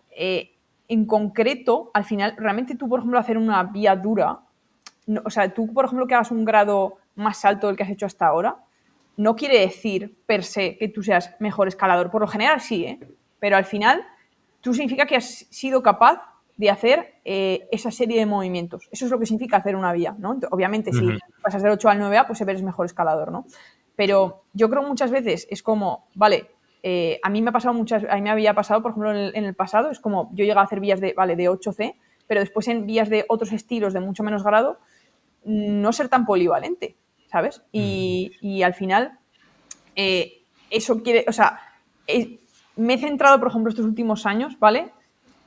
en concreto, al final, realmente tú, por ejemplo, hacer una vía dura, no, o sea, tú, por ejemplo, que hagas un grado más alto del que has hecho hasta ahora, no quiere decir per se que tú seas mejor escalador. Por lo general sí, ¿eh? Pero al final tú significa que has sido capaz de hacer esa serie de movimientos. Eso es lo que significa hacer una vía, ¿no? Obviamente, si Ujú. pasas del 8 al 9A, pues eres mejor escalador, ¿no? Pero yo creo muchas veces es como, vale, a mí me ha pasado a mí me había pasado, por ejemplo, en el pasado, es como yo llegaba a hacer vías de 8C, pero después en vías de otros estilos de mucho menos grado, no ser tan polivalente, ¿sabes? Y al final, eso quiere, o sea, me he centrado, por ejemplo, estos últimos años, ¿vale?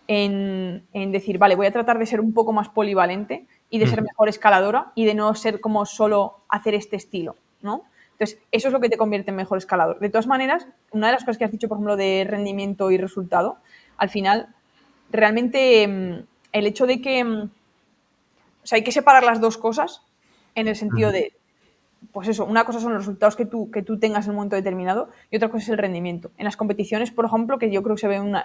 En decir, vale, voy a tratar de ser un poco más polivalente y de ser Ujú. mejor escaladora y de no ser como solo hacer este estilo, ¿no? Entonces, eso es lo que te convierte en mejor escalador. De todas maneras, una de las cosas que has dicho, por ejemplo, de rendimiento y resultado, al final, realmente el hecho de que, o sea, hay que separar las dos cosas en el sentido Ujú. de, pues eso, una cosa son los resultados que tú tengas en un momento determinado y otra cosa es el rendimiento. En las competiciones, por ejemplo, que yo creo que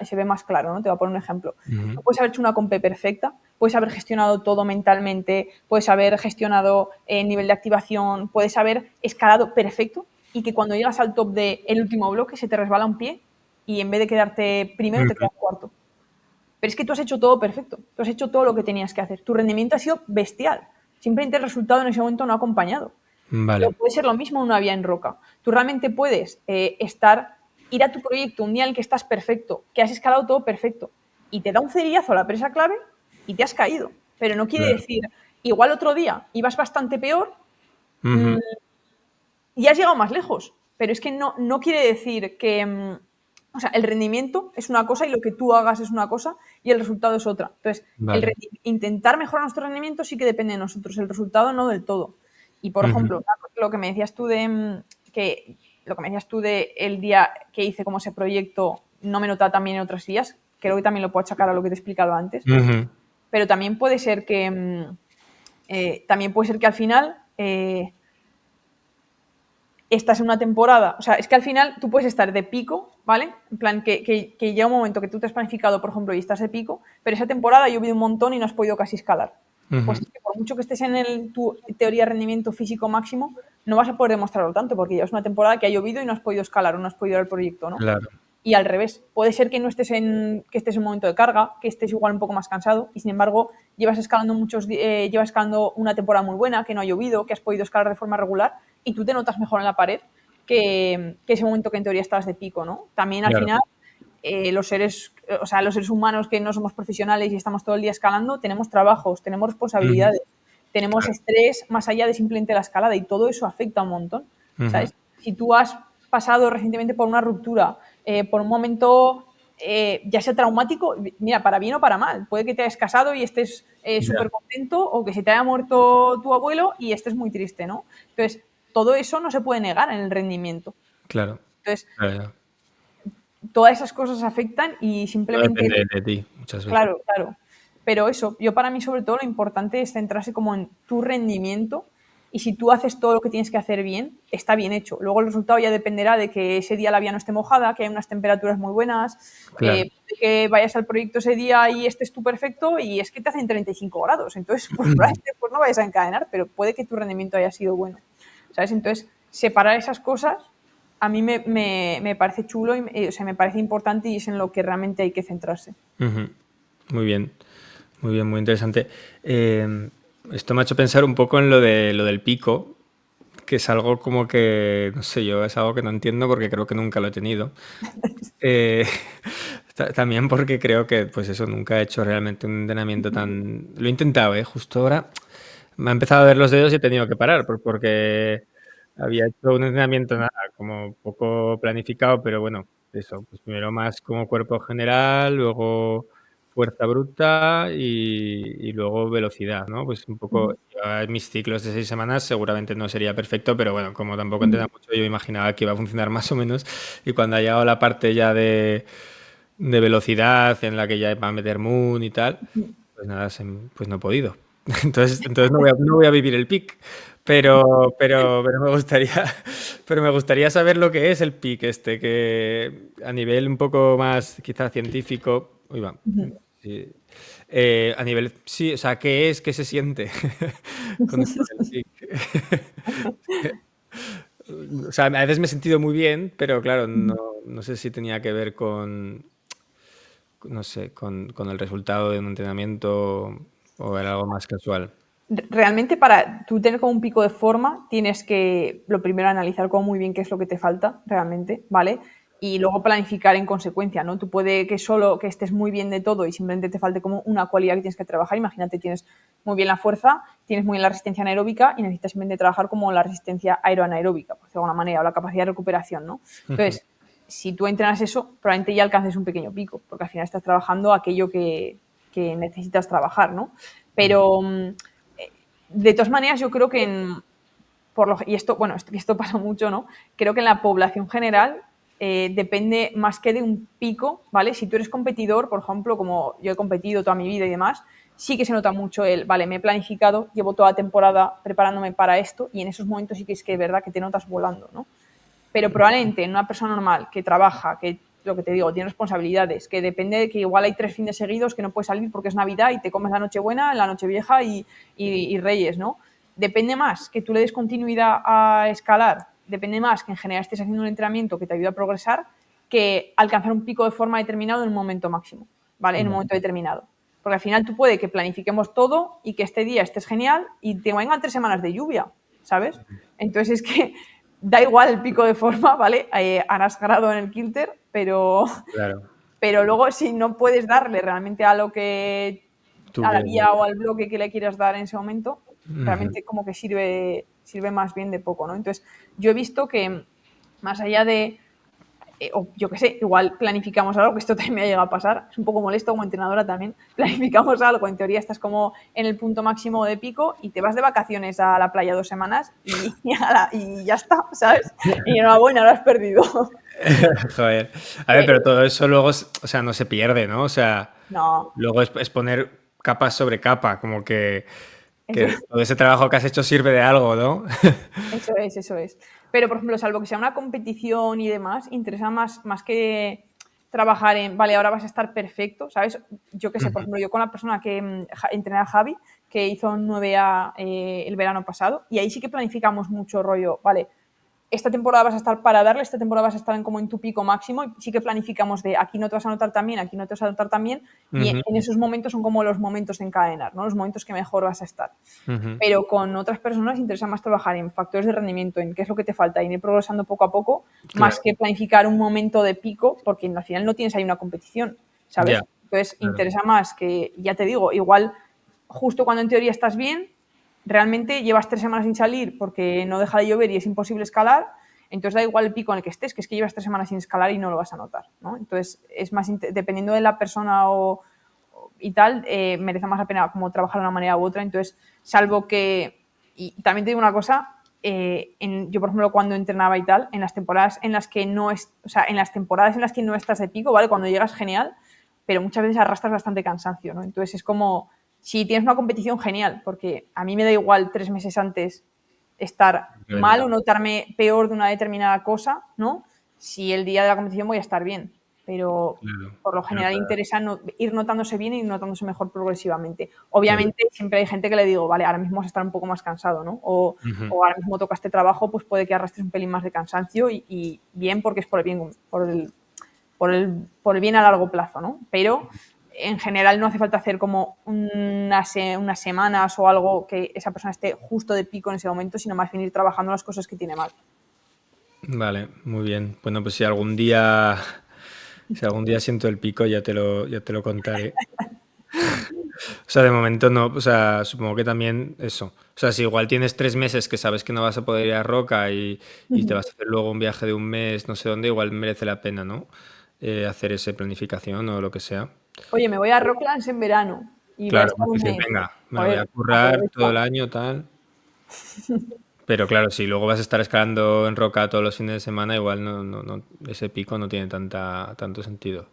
se ve más claro, ¿no? Te voy a poner un ejemplo. Ujú. Tú puedes haber hecho una compe perfecta, puedes haber gestionado todo mentalmente, puedes haber gestionado el nivel de activación, puedes haber escalado perfecto y que cuando llegas al top del último bloque se te resbala un pie y en vez de quedarte primero te Ujú. quedas cuarto. Pero es que tú has hecho todo perfecto, tú has hecho todo lo que tenías que hacer. Tu rendimiento ha sido bestial. Simplemente el resultado en ese momento no ha acompañado. Pero Vale. puede ser lo mismo en una vía en roca. Tú realmente puedes ir a tu proyecto un día en el que estás perfecto, que has escalado todo perfecto, y te da un cerillazo a la presa clave y te has caído. Pero no quiere Claro. decir, igual otro día ibas bastante peor mm, Ujú. y has llegado más lejos. Pero es que no quiere decir que, o sea, el rendimiento es una cosa y lo que tú hagas es una cosa y el resultado es otra. Entonces, Vale. intentar mejorar nuestro rendimiento sí que depende de nosotros, el resultado no del todo. Y, por Ujú. ejemplo, lo que me decías tú que lo que me decías tú de el día que hice como ese proyecto no me notaba también en otras vías, creo que también lo puedo achacar a lo que te he explicado antes, Ujú. pero también puede ser que al final estás en una temporada, o sea, es que al final tú puedes estar de pico, ¿vale? En plan, que llega un momento que tú te has planificado, por ejemplo, y estás de pico, pero esa temporada ha llovido un montón y no has podido casi escalar. Pues Ujú. es que por mucho que estés en tu teoría de rendimiento físico máximo, no vas a poder demostrarlo tanto, porque ya es una temporada que ha llovido y no has podido escalar o no has podido ir al proyecto, ¿no? Claro. Y al revés, puede ser que no estés que estés en un momento de carga, que estés igual un poco más cansado y sin embargo llevas escalando una temporada muy buena, que no ha llovido, que has podido escalar de forma regular y tú te notas mejor en la pared que ese momento que en teoría estabas de pico, ¿no? También al Claro. final los seres humanos que no somos profesionales y estamos todo el día escalando, tenemos trabajos, tenemos Ujú. responsabilidades, tenemos Claro. estrés más allá de simplemente la escalada y todo eso afecta un montón, Ujú. ¿sabes? Si tú has pasado recientemente por una ruptura, por un momento ya sea traumático, mira, para bien o para mal, puede que te hayas casado y estés Ya. súper contento o que se te haya muerto tu abuelo y estés muy triste, ¿no? Entonces, todo eso no se puede negar en el rendimiento. Claro. Entonces, Claro. todas esas cosas afectan y No simplemente... depende de ti muchas veces. Claro, claro. Pero eso, yo para mí sobre todo lo importante es centrarse como en tu rendimiento y si tú haces todo lo que tienes que hacer bien, está bien hecho. Luego el resultado ya dependerá de que ese día la vía no esté mojada, que haya unas temperaturas muy buenas, Claro. que vayas al proyecto ese día y estés tú perfecto y es que te hacen 35 grados. Entonces, pues probablemente pues no vayas a encadenar, pero puede que tu rendimiento haya sido bueno. ¿Sabes? Entonces, separar esas cosas a mí me parece chulo y o sea, me parece importante y es en lo que realmente hay que centrarse. Ujú. Muy bien, muy bien, muy interesante. Esto me ha hecho pensar un poco en lo del pico, que es algo como que, no sé yo, es algo que no entiendo porque creo que nunca lo he tenido. Eh, también porque creo que, pues eso, nunca he hecho realmente un entrenamiento tan... Lo he intentado, ¿eh? Justo ahora me ha empezado a ver los dedos y he tenido que parar porque había hecho un entrenamiento nada, como poco planificado, pero bueno, eso, pues primero más como cuerpo general, luego fuerza bruta y luego velocidad, ¿no? Pues un poco, llevaba mis ciclos de 6 semanas, seguramente no sería perfecto, pero bueno, como tampoco entendía mucho, yo imaginaba que iba a funcionar más o menos. Y cuando ha llegado la parte ya de velocidad, en la que ya va a meter Moon y tal, pues nada, pues no he podido. Entonces no voy a vivir el peak. Pero me gustaría, pero me gustaría saber lo que es el peak este, que a nivel un poco más quizá científico, uy, va, sí, a nivel, sí, o sea, ¿qué es? ¿Qué se siente con esto del peak? O sea, a veces me he sentido muy bien, pero claro, no sé si tenía que ver con, no sé, con el resultado de un entrenamiento o era algo más casual. Realmente para tú tener como un pico de forma tienes que lo primero analizar como muy bien qué es lo que te falta realmente, ¿vale? Y luego planificar en consecuencia, ¿no? Tú puede que solo que estés muy bien de todo y simplemente te falte como una cualidad que tienes que trabajar. Imagínate, tienes muy bien la fuerza, tienes muy bien la resistencia anaeróbica y necesitas simplemente trabajar como la resistencia aeroanaeróbica, por decirlo de alguna manera, o la capacidad de recuperación, ¿no? Entonces, si tú entrenas eso, probablemente ya alcances un pequeño pico, porque al final estás trabajando aquello que necesitas trabajar, ¿no? Pero de todas maneras, yo creo que y esto, bueno, esto pasa mucho, ¿no? Creo que en la población general depende más que de un pico, ¿vale? Si tú eres competidor, por ejemplo, como yo he competido toda mi vida y demás, sí que se nota mucho vale, me he planificado, llevo toda la temporada preparándome para esto y en esos momentos sí que es verdad que te notas volando, ¿no? Pero probablemente en una persona normal que trabaja, que lo que te digo, tiene responsabilidades, que depende de que igual hay 3 fines seguidos que no puedes salir porque es Navidad y te comes la Nochebuena, la Nochevieja y Reyes, ¿no? Depende más que tú le des continuidad a escalar, depende más que en general estés haciendo un entrenamiento que te ayude a progresar, que alcanzar un pico de forma determinado en un momento máximo, ¿vale? En un momento determinado. Porque al final tú puede que planifiquemos todo y que este día estés genial y te vengan 3 semanas de lluvia, ¿sabes? Entonces es que da igual el pico de forma, ¿vale? Harás grado en el kilter, Claro, pero luego si no puedes darle realmente a lo que tú a la quieres. vía o al bloque que le quieras dar en ese momento, realmente como que sirve más bien de poco, ¿no? Entonces, yo he visto que más allá de o yo qué sé, igual planificamos algo, que esto también me ha llegado a pasar, es un poco molesto como entrenadora también, planificamos algo, en teoría estás como en el punto máximo de pico y te vas de vacaciones a la playa 2 semanas y ya está, ¿sabes? Y enhorabuena, lo has perdido. Joder. A ver, Que pero todo eso luego, o sea, no se pierde, ¿no? O sea, no, luego es poner capa sobre capa, como eso, que todo ese trabajo que has hecho sirve de algo, ¿no? eso es, eso es. Pero, por ejemplo, salvo que sea una competición y demás, interesa más que trabajar en, vale, ahora vas a estar perfecto, ¿sabes? Yo qué sé, por ejemplo, yo con la persona que entrené a Javi, que hizo un 9A el verano pasado, y ahí sí que planificamos mucho rollo, vale, esta temporada vas a estar para darle, esta temporada vas a estar como en tu pico máximo, y sí que planificamos de aquí no te vas a notar tan bien, aquí no te vas a notar tan bien, y Ujú, en esos momentos son como los momentos de encadenar, ¿no? Los momentos que mejor vas a estar. ujú. Pero con otras personas interesa más trabajar en factores de rendimiento, en qué es lo que te falta, y ir progresando poco a poco, más Claro, que planificar un momento de pico, porque al final no tienes ahí una competición, ya, ¿sabes? Entonces claro. interesa más que, ya te digo, igual justo cuando en teoría estás bien, realmente llevas 3 semanas sin salir porque no deja de llover y es imposible escalar, entonces da igual el pico en el que estés, que es que llevas 3 semanas sin escalar y no lo vas a notar, ¿no? Entonces es más, dependiendo de la persona y tal, merece más la pena como trabajar de una manera u otra. Entonces, salvo que, y también te digo una cosa, yo, por ejemplo, cuando entrenaba y tal, en las temporadas en las que no en las temporadas en las que no estás de pico, ¿vale? Cuando llegas, genial, pero muchas veces arrastras bastante cansancio, ¿no? Entonces es como, si tienes una competición, genial, porque a mí me da igual 3 meses antes estar mal o notarme peor de una determinada cosa, ¿no? Si el día de la competición voy a estar bien, pero Claro, por lo general claro, interesa ir notándose bien y ir notándose mejor progresivamente. claro. Obviamente siempre hay gente que le digo, vale, ahora mismo vas a estar un poco más cansado, ¿no? Ujú. O ahora mismo toca este trabajo, pues puede que arrastres un pelín más de cansancio y bien porque es por el bien, por el bien a largo plazo, ¿no? Pero en general no hace falta hacer como unas semanas o algo que esa persona esté justo de pico en ese momento, sino más bien ir trabajando las cosas que tiene mal. Vale, muy bien. Bueno, pues si algún día siento el pico, ya te lo contaré. O sea, de momento no, o sea, supongo que también eso. O sea, si igual tienes 3 meses que sabes que no vas a poder ir a Roca y te vas a hacer luego un viaje de un mes, no sé dónde, igual merece la pena, ¿no? Hacer esa planificación o lo que sea. Oye, me voy a Rocklands en verano y voy a Claro, estar porque un dices, mes. venga, me lo voy a Joder, currar todo aprovecha. el año, tal. Pero claro, si luego vas a estar escalando en Roca todos los fines de semana, igual ese pico no tiene tanto sentido.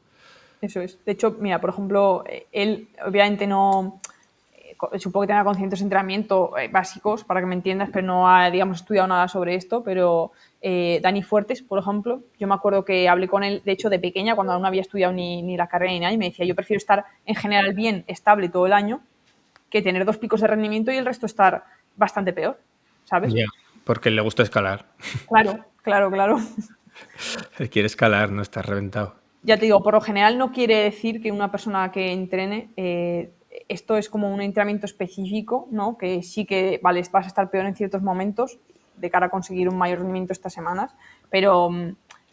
Eso es. De hecho, mira, por ejemplo, él obviamente no, supongo que tenga conocimientos de entrenamiento básicos, para que me entiendas, pero no ha, digamos, estudiado nada sobre esto, pero Dani Fuertes, por ejemplo, yo me acuerdo que hablé con él, de hecho, de pequeña, cuando aún no había estudiado ni la carrera ni nada, y me decía, yo prefiero estar en general bien, estable todo el año, que tener 2 picos de rendimiento y el resto estar bastante peor, ¿sabes? Ya, porque le gusta escalar. Claro, claro, claro. Él quiere escalar, no está reventado. Ya te digo, por lo general no quiere decir que una persona que entrene, esto es como un entrenamiento específico, ¿no? Que sí que, vale, vas a estar peor en ciertos momentos de cara a conseguir un mayor rendimiento estas semanas, pero,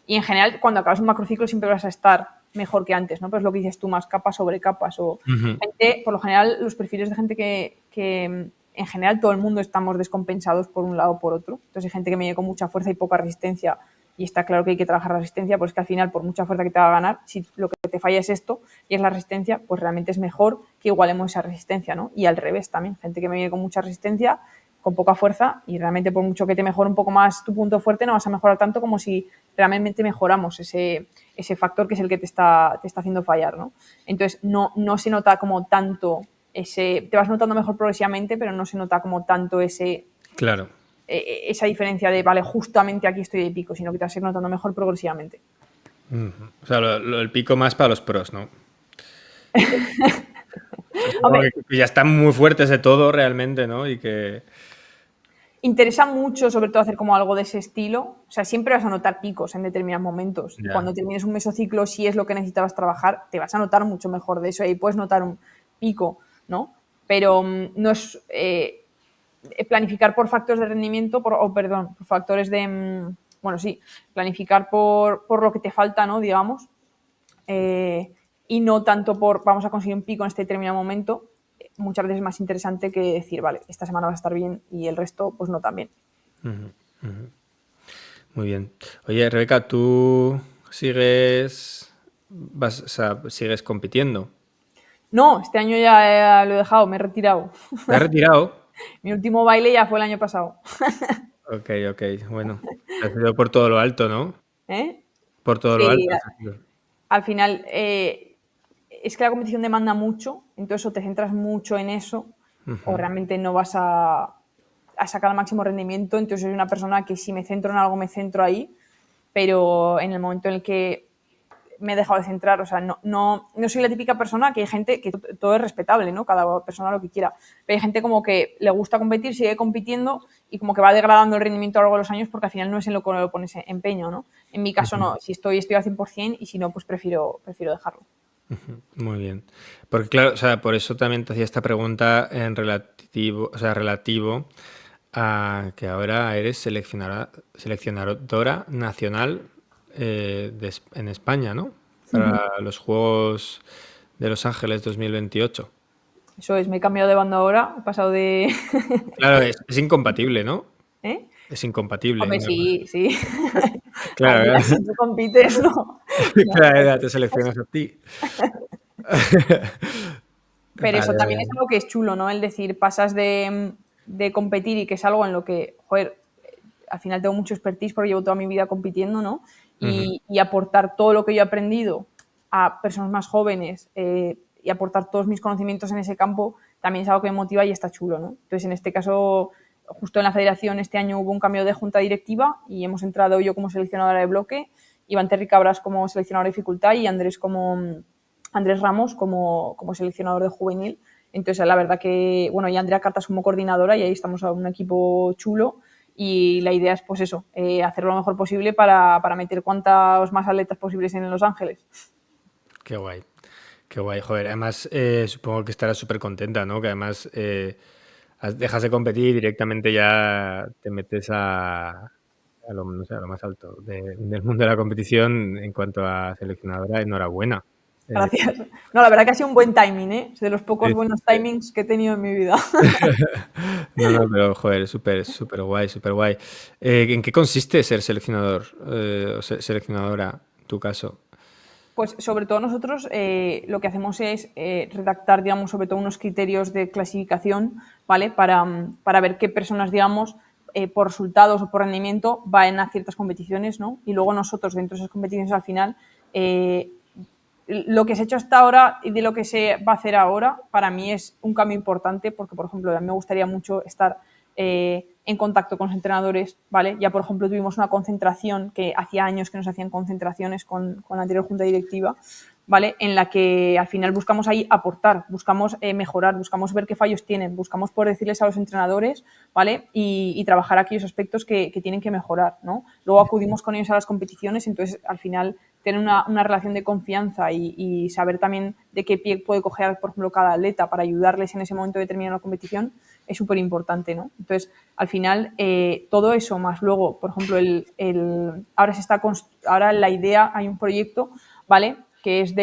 y en general, cuando acabas un macrociclo siempre vas a estar mejor que antes, ¿no? Pero es lo que dices tú, más capas sobre capas, o Ujú. gente, por lo general, los perfiles de gente que en general todo el mundo estamos descompensados por un lado o por otro. Entonces hay gente que me viene con mucha fuerza y poca resistencia y está claro que hay que trabajar la resistencia, pues que al final, por mucha fuerza que te va a ganar, si lo que te falla es esto y es la resistencia, pues realmente es mejor que igualemos esa resistencia, ¿no? Y al revés también, gente que me viene con mucha resistencia, con poca fuerza, y realmente por mucho que te mejore un poco más tu punto fuerte, no vas a mejorar tanto como si realmente mejoramos ese factor que es el que te está haciendo fallar, ¿no? Entonces, no se nota como tanto te vas notando mejor progresivamente, pero no se nota como tanto Claro. esa diferencia de, vale, justamente aquí estoy de pico, sino que te vas a ir notando mejor progresivamente. Ujú. O sea, el pico más para los pros, ¿no? Supongo Hombre, que ya están muy fuertes de todo realmente, ¿no? Y que... interesa mucho, sobre todo, hacer como algo de ese estilo. O sea, siempre vas a notar picos en determinados momentos. Y Ya. cuando termines un mesociclo, si es lo que necesitabas trabajar, te vas a notar mucho mejor de eso. Y ahí puedes notar un pico, ¿no? Pero no es planificar por factores de rendimiento, perdón, por factores de, bueno, sí, planificar por lo que te falta, ¿no? Digamos, y no tanto por vamos a conseguir un pico en este determinado momento. Muchas veces es más interesante que decir, vale, esta semana va a estar bien y el resto, pues no tan bien. Ujú, ujú. Muy bien. Oye, Rebeca, ¿tú o sea, sigues compitiendo? No, este año ya lo he dejado, me he retirado. ¿Te has retirado? Mi último baile ya fue el año pasado. Ok, ok. Bueno, has ido por todo lo alto, ¿no? ¿Eh? Por todo lo Sí, alto. Has ido. al final es que la competición demanda mucho, entonces o te centras mucho en eso o Ujú, realmente no vas a sacar el máximo rendimiento. Entonces soy una persona que si me centro en algo, me centro ahí, pero en el momento en el que me he dejado de centrar, o sea, no soy la típica persona que hay gente que todo es respetable, ¿no? Cada persona lo que quiera, pero hay gente como que le gusta competir, sigue compitiendo y como que va degradando el rendimiento a lo largo de los años porque al final no es en lo que lo pones empeño, ¿no? En mi caso ujú, no, si estoy al 100% y si no, pues prefiero dejarlo. ujú. Muy bien. Porque claro, o sea, por eso también te hacía esta pregunta o sea, relativo a que ahora eres seleccionadora nacional en España, ¿no? Para los Juegos de Los Ángeles 2028. Eso es, me he cambiado de banda ahora, he pasado de... Claro, es incompatible, ¿no? ¿Eh? Es incompatible, Hombre, ¿no? sí, sí. Claro, Amiga, claro. si tú compites, no. No, Claro, claro, te seleccionas a ti. pero eso Vale, también vale. es algo que es chulo, ¿no? El decir, pasas de competir y que es algo en lo que, joder, al final tengo mucho expertise porque llevo toda mi vida compitiendo, ¿no? Ujú. Y aportar todo lo que yo he aprendido a personas más jóvenes y aportar todos mis conocimientos en ese campo también es algo que me motiva y está chulo, ¿no? Entonces, en este caso, justo en la federación este año hubo un cambio de junta directiva y hemos entrado yo como seleccionadora de bloque, Iván Terry Cabras como seleccionador de dificultad y Andrés Ramos como seleccionador de juvenil. Entonces, la verdad que, bueno, y Andrea Cartas como coordinadora y ahí estamos a un equipo chulo y la idea es, pues eso, hacerlo lo mejor posible para meter cuantas más atletas posibles en Los Ángeles. Qué guay. Qué guay, joder. Además, supongo que estarás súper contenta, ¿no? Que además dejas de competir y directamente ya te metes no sé, a lo más alto del mundo de la competición en cuanto a seleccionadora. Enhorabuena. Eh, Gracias. No, la verdad que ha sido un buen timing, ¿eh? Es de los pocos sí, buenos sí. timings que he tenido en mi vida. No, no, pero joder, súper, súper guay, súper guay. ¿En qué consiste ser seleccionador o seleccionadora, en tu caso? Pues sobre todo nosotros lo que hacemos es redactar, digamos, sobre todo unos criterios de clasificación, ¿vale? Para ver qué personas, digamos, por resultados o por rendimiento van a ciertas competiciones, ¿no? Y luego nosotros dentro de esas competiciones al final lo que se ha hecho hasta ahora y de lo que se va a hacer ahora, para mí es un cambio importante porque, por ejemplo, a mí me gustaría mucho estar en contacto con los entrenadores, ¿vale? Ya, por ejemplo, tuvimos una concentración que hacía años que nos hacían concentraciones con la anterior junta directiva, ¿vale? En la que al final buscamos ahí aportar, buscamos mejorar, buscamos ver qué fallos tienen, buscamos poder decirles a los entrenadores, ¿vale? Y trabajar aquellos aspectos que tienen que mejorar, ¿no? Luego acudimos con ellos a las competiciones, entonces al final tener una relación de confianza y saber también de qué pie puede coger, por ejemplo, cada atleta para ayudarles en ese momento determinado de la competición es súper importante, ¿no? Entonces, al final, todo eso más luego, por ejemplo, ahora la idea, hay un proyecto, ¿vale? Que es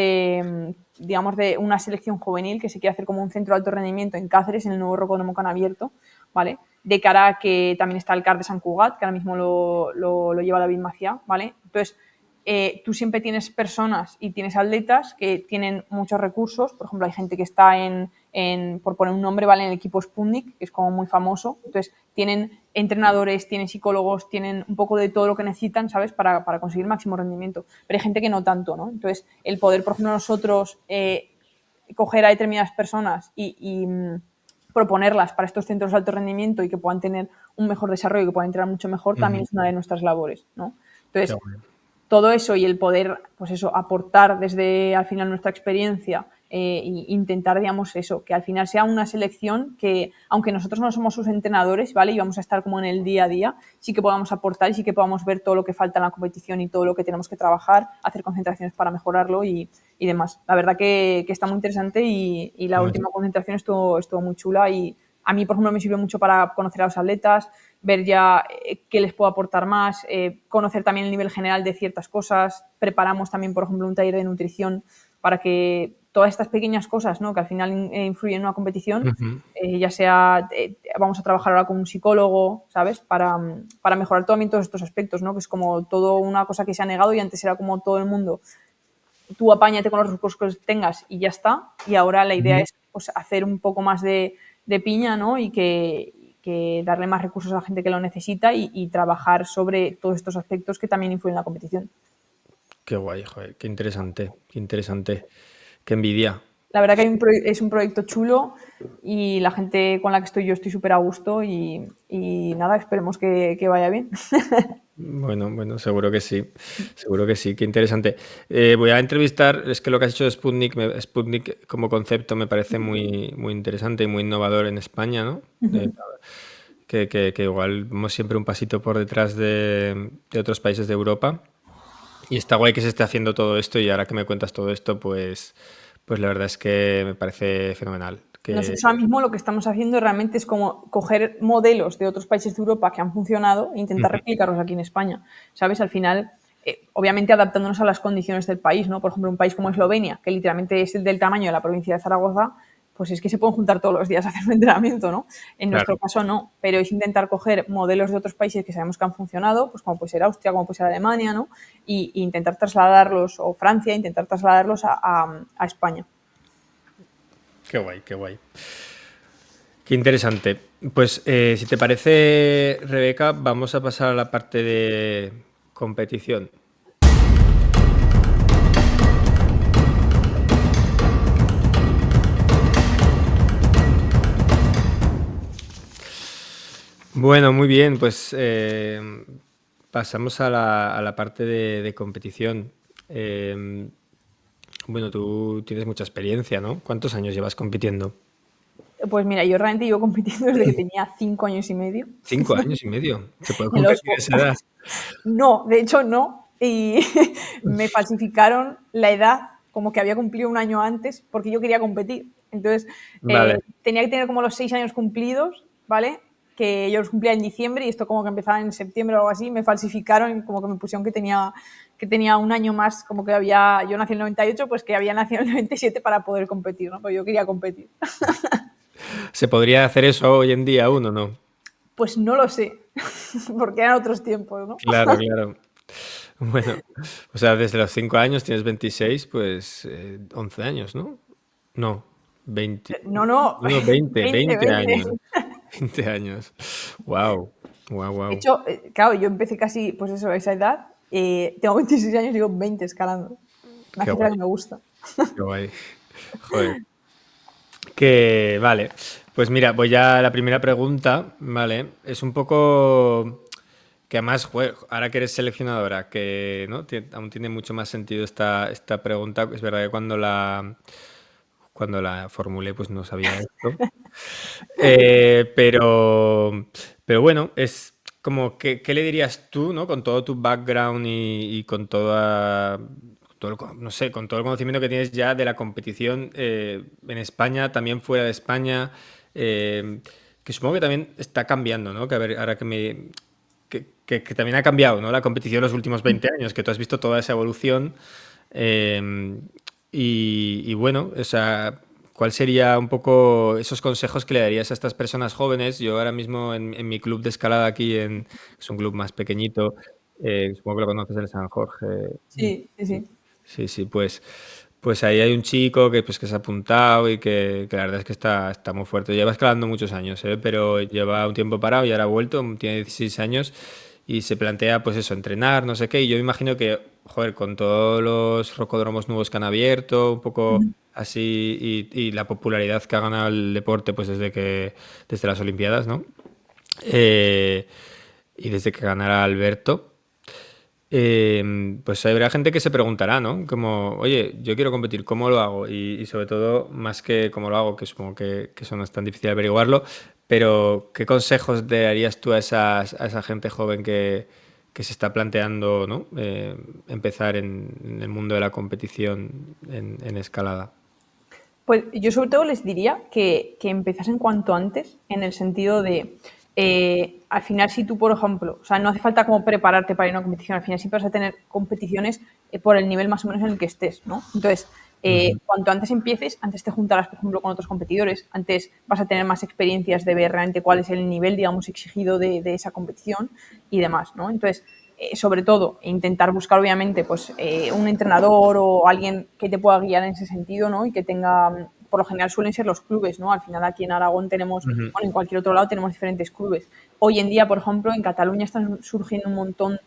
digamos, de una selección juvenil que se quiere hacer como un centro de alto rendimiento en Cáceres, en el nuevo rocódromo que han abierto, ¿vale? De cara a que también está el CAR de Sant Cugat, que ahora mismo lo lleva David Macià, ¿vale? Entonces, tú siempre tienes personas y tienes atletas que tienen muchos recursos. Por ejemplo, hay gente que está por poner un nombre, ¿vale? En el equipo Sputnik, que es como muy famoso. Entonces, tienen entrenadores, tienen psicólogos, tienen un poco de todo lo que necesitan, ¿sabes? Para conseguir máximo rendimiento. Pero hay gente que no tanto, ¿no? Entonces, el poder, por ejemplo, nosotros coger a determinadas personas y proponerlas para estos centros de alto rendimiento y que puedan tener un mejor desarrollo, que puedan entrenar mucho mejor, también Ujú. es una de nuestras labores, ¿no? Qué Entonces, guay. todo eso y el poder, pues eso, aportar desde al final nuestra experiencia e intentar, digamos, eso, que al final sea una selección que, aunque nosotros no somos sus entrenadores, ¿vale? Y vamos a estar como en el día a día, sí que podamos aportar y sí que podamos ver todo lo que falta en la competición y todo lo que tenemos que trabajar, hacer concentraciones para mejorarlo y demás. La verdad que está muy interesante y la Bueno, última concentración estuvo muy chula y a mí, por ejemplo, me sirvió mucho para conocer a los atletas, ver ya qué les puedo aportar más, conocer también el nivel general de ciertas cosas. Preparamos también, por ejemplo, un taller de nutrición para que todas estas pequeñas cosas, ¿no? Que al final influyen en una competición, ujú. ya sea, vamos a trabajar ahora con un psicólogo, ¿sabes? Para mejorar también todos estos aspectos, ¿no? Que es como todo una cosa que se ha negado y antes era como todo el mundo, tú apáñate con los recursos que tengas y ya está. Y ahora la idea Ujú. es pues, hacer un poco más de piña, ¿no? Y que darle más recursos a la gente que lo necesita y trabajar sobre todos estos aspectos que también influyen en la competición. Qué guay, joder, qué interesante, qué interesante. Qué envidia. La verdad que es un proyecto chulo y la gente con la que estoy yo estoy súper a gusto y nada, esperemos que vaya bien. Bueno, bueno, seguro que sí, qué interesante. Voy a entrevistar, es que lo que has hecho de Sputnik, Sputnik como concepto me parece muy, muy interesante y muy innovador en España, ¿no? Que igual vamos siempre un pasito por detrás de otros países de Europa. Y está guay que se esté haciendo todo esto y ahora que me cuentas todo esto, pues la verdad es que me parece fenomenal. Que, Nosotros ahora mismo lo que estamos haciendo realmente es como coger modelos de otros países de Europa que han funcionado e intentar Ujú. replicarlos aquí en España. ¿Sabes? Al final, obviamente adaptándonos a las condiciones del país, ¿no? Por ejemplo, un país como Eslovenia, que literalmente es del tamaño de la provincia de Zaragoza, pues es que se pueden juntar todos los días a hacer un entrenamiento, ¿no? En nuestro Claro. caso no, pero es intentar coger modelos de otros países que sabemos que han funcionado, pues como puede ser Austria, como puede ser Alemania, ¿no? Y intentar trasladarlos, o Francia, intentar trasladarlos a España. Qué guay, qué guay. Qué interesante. Pues si te parece, Rebeca, vamos a pasar a la parte de competición. Bueno, muy bien, pues pasamos a la parte de competición. Eh, bueno, tú tienes mucha experiencia, ¿no? ¿Cuántos años llevas compitiendo? Pues mira, yo realmente llevo compitiendo desde que tenía 5 años y medio 5 años y medio. ¿Se puede en los competir a esa edad? No, de hecho no. Y me falsificaron la edad como que había cumplido un año antes porque yo quería competir. Entonces, Vale. tenía que tener como los 6 años cumplidos, ¿vale? Que yo los cumplía en diciembre y esto como que empezaba en septiembre o algo así. Me falsificaron, como que me pusieron que tenía un año más, como que yo nací en el 98, pues que había nacido en el 97 para poder competir, ¿no? Pues yo quería competir. ¿Se podría hacer eso hoy en día aún o no? Pues no lo sé, porque eran otros tiempos, ¿no? Claro, claro. Bueno, o sea, desde los 5 años tienes 26, pues 11 años, ¿no? No, 20. No, no, No, 20, 20, 20 20. años. 20 años. Wow, wow, De wow. hecho, claro, yo empecé casi, pues eso, a esa edad. Tengo 26 años y digo 20 escalando. Una Qué cifra guay, que me gusta. qué guay. Joder. Que, vale. Pues mira, voy ya a la primera pregunta, ¿vale? Es un poco que además, joder, ahora que eres seleccionadora, que ¿no? Aún tiene mucho más sentido esta pregunta. Es verdad que cuando la formulé, pues no sabía esto. Eh, pero, pero bueno, es como, ¿qué le dirías tú, ¿no? Con todo tu background y con no sé, con todo el conocimiento que tienes ya de la competición en España, también fuera de España, que supongo que también está cambiando, ¿no? Que a ver, ahora que también ha cambiado, ¿no? La competición en los últimos 20 años, que tú has visto toda esa evolución. eh, y bueno, o sea, ¿cuál sería un poco esos consejos que le darías a estas personas jóvenes? Yo ahora mismo en mi club de escalada aquí, es un club más pequeñito, supongo que lo conoces, el San Jorge. Sí, sí, sí. Sí, sí, pues ahí hay un chico que se ha apuntado y que la verdad es que está muy fuerte. Lleva escalando muchos años, pero lleva un tiempo parado y ahora ha vuelto, tiene 16 años y se plantea, pues eso, entrenar, no sé qué. Y yo me imagino que, joder, con todos los rocódromos nuevos que han abierto, un poco así, y la popularidad que ha ganado el deporte, pues desde las Olimpiadas, ¿no? Eh, y desde que ganara Alberto. Pues habrá gente que se preguntará, ¿no? Como, oye, yo quiero competir, ¿cómo lo hago? Y sobre todo, más que cómo lo hago, que supongo que eso no es tan difícil averiguarlo, pero ¿qué consejos le darías tú a esa gente joven que se está planteando, ¿no? Empezar en el mundo de la competición en escalada? Pues yo sobre todo les diría que empezasen cuanto antes, en el sentido de, al final si tú, por ejemplo, o sea, no hace falta como prepararte para ir a una competición, al final siempre vas a tener competiciones por el nivel más o menos en el que estés, ¿no? Entonces, Ujú, cuanto antes empieces, antes te juntarás, por ejemplo, con otros competidores, antes vas a tener más experiencias de ver realmente cuál es el nivel, digamos, exigido de esa competición y demás, ¿no? Entonces, sobre todo, intentar buscar, obviamente, pues un entrenador o alguien que te pueda guiar en ese sentido, ¿no? Y que tenga, por lo general suelen ser los clubes, ¿no? Al final aquí en Aragón tenemos, ujú. bueno, en cualquier otro lado tenemos diferentes clubes. Hoy en día, por ejemplo, en Cataluña están surgiendo un montón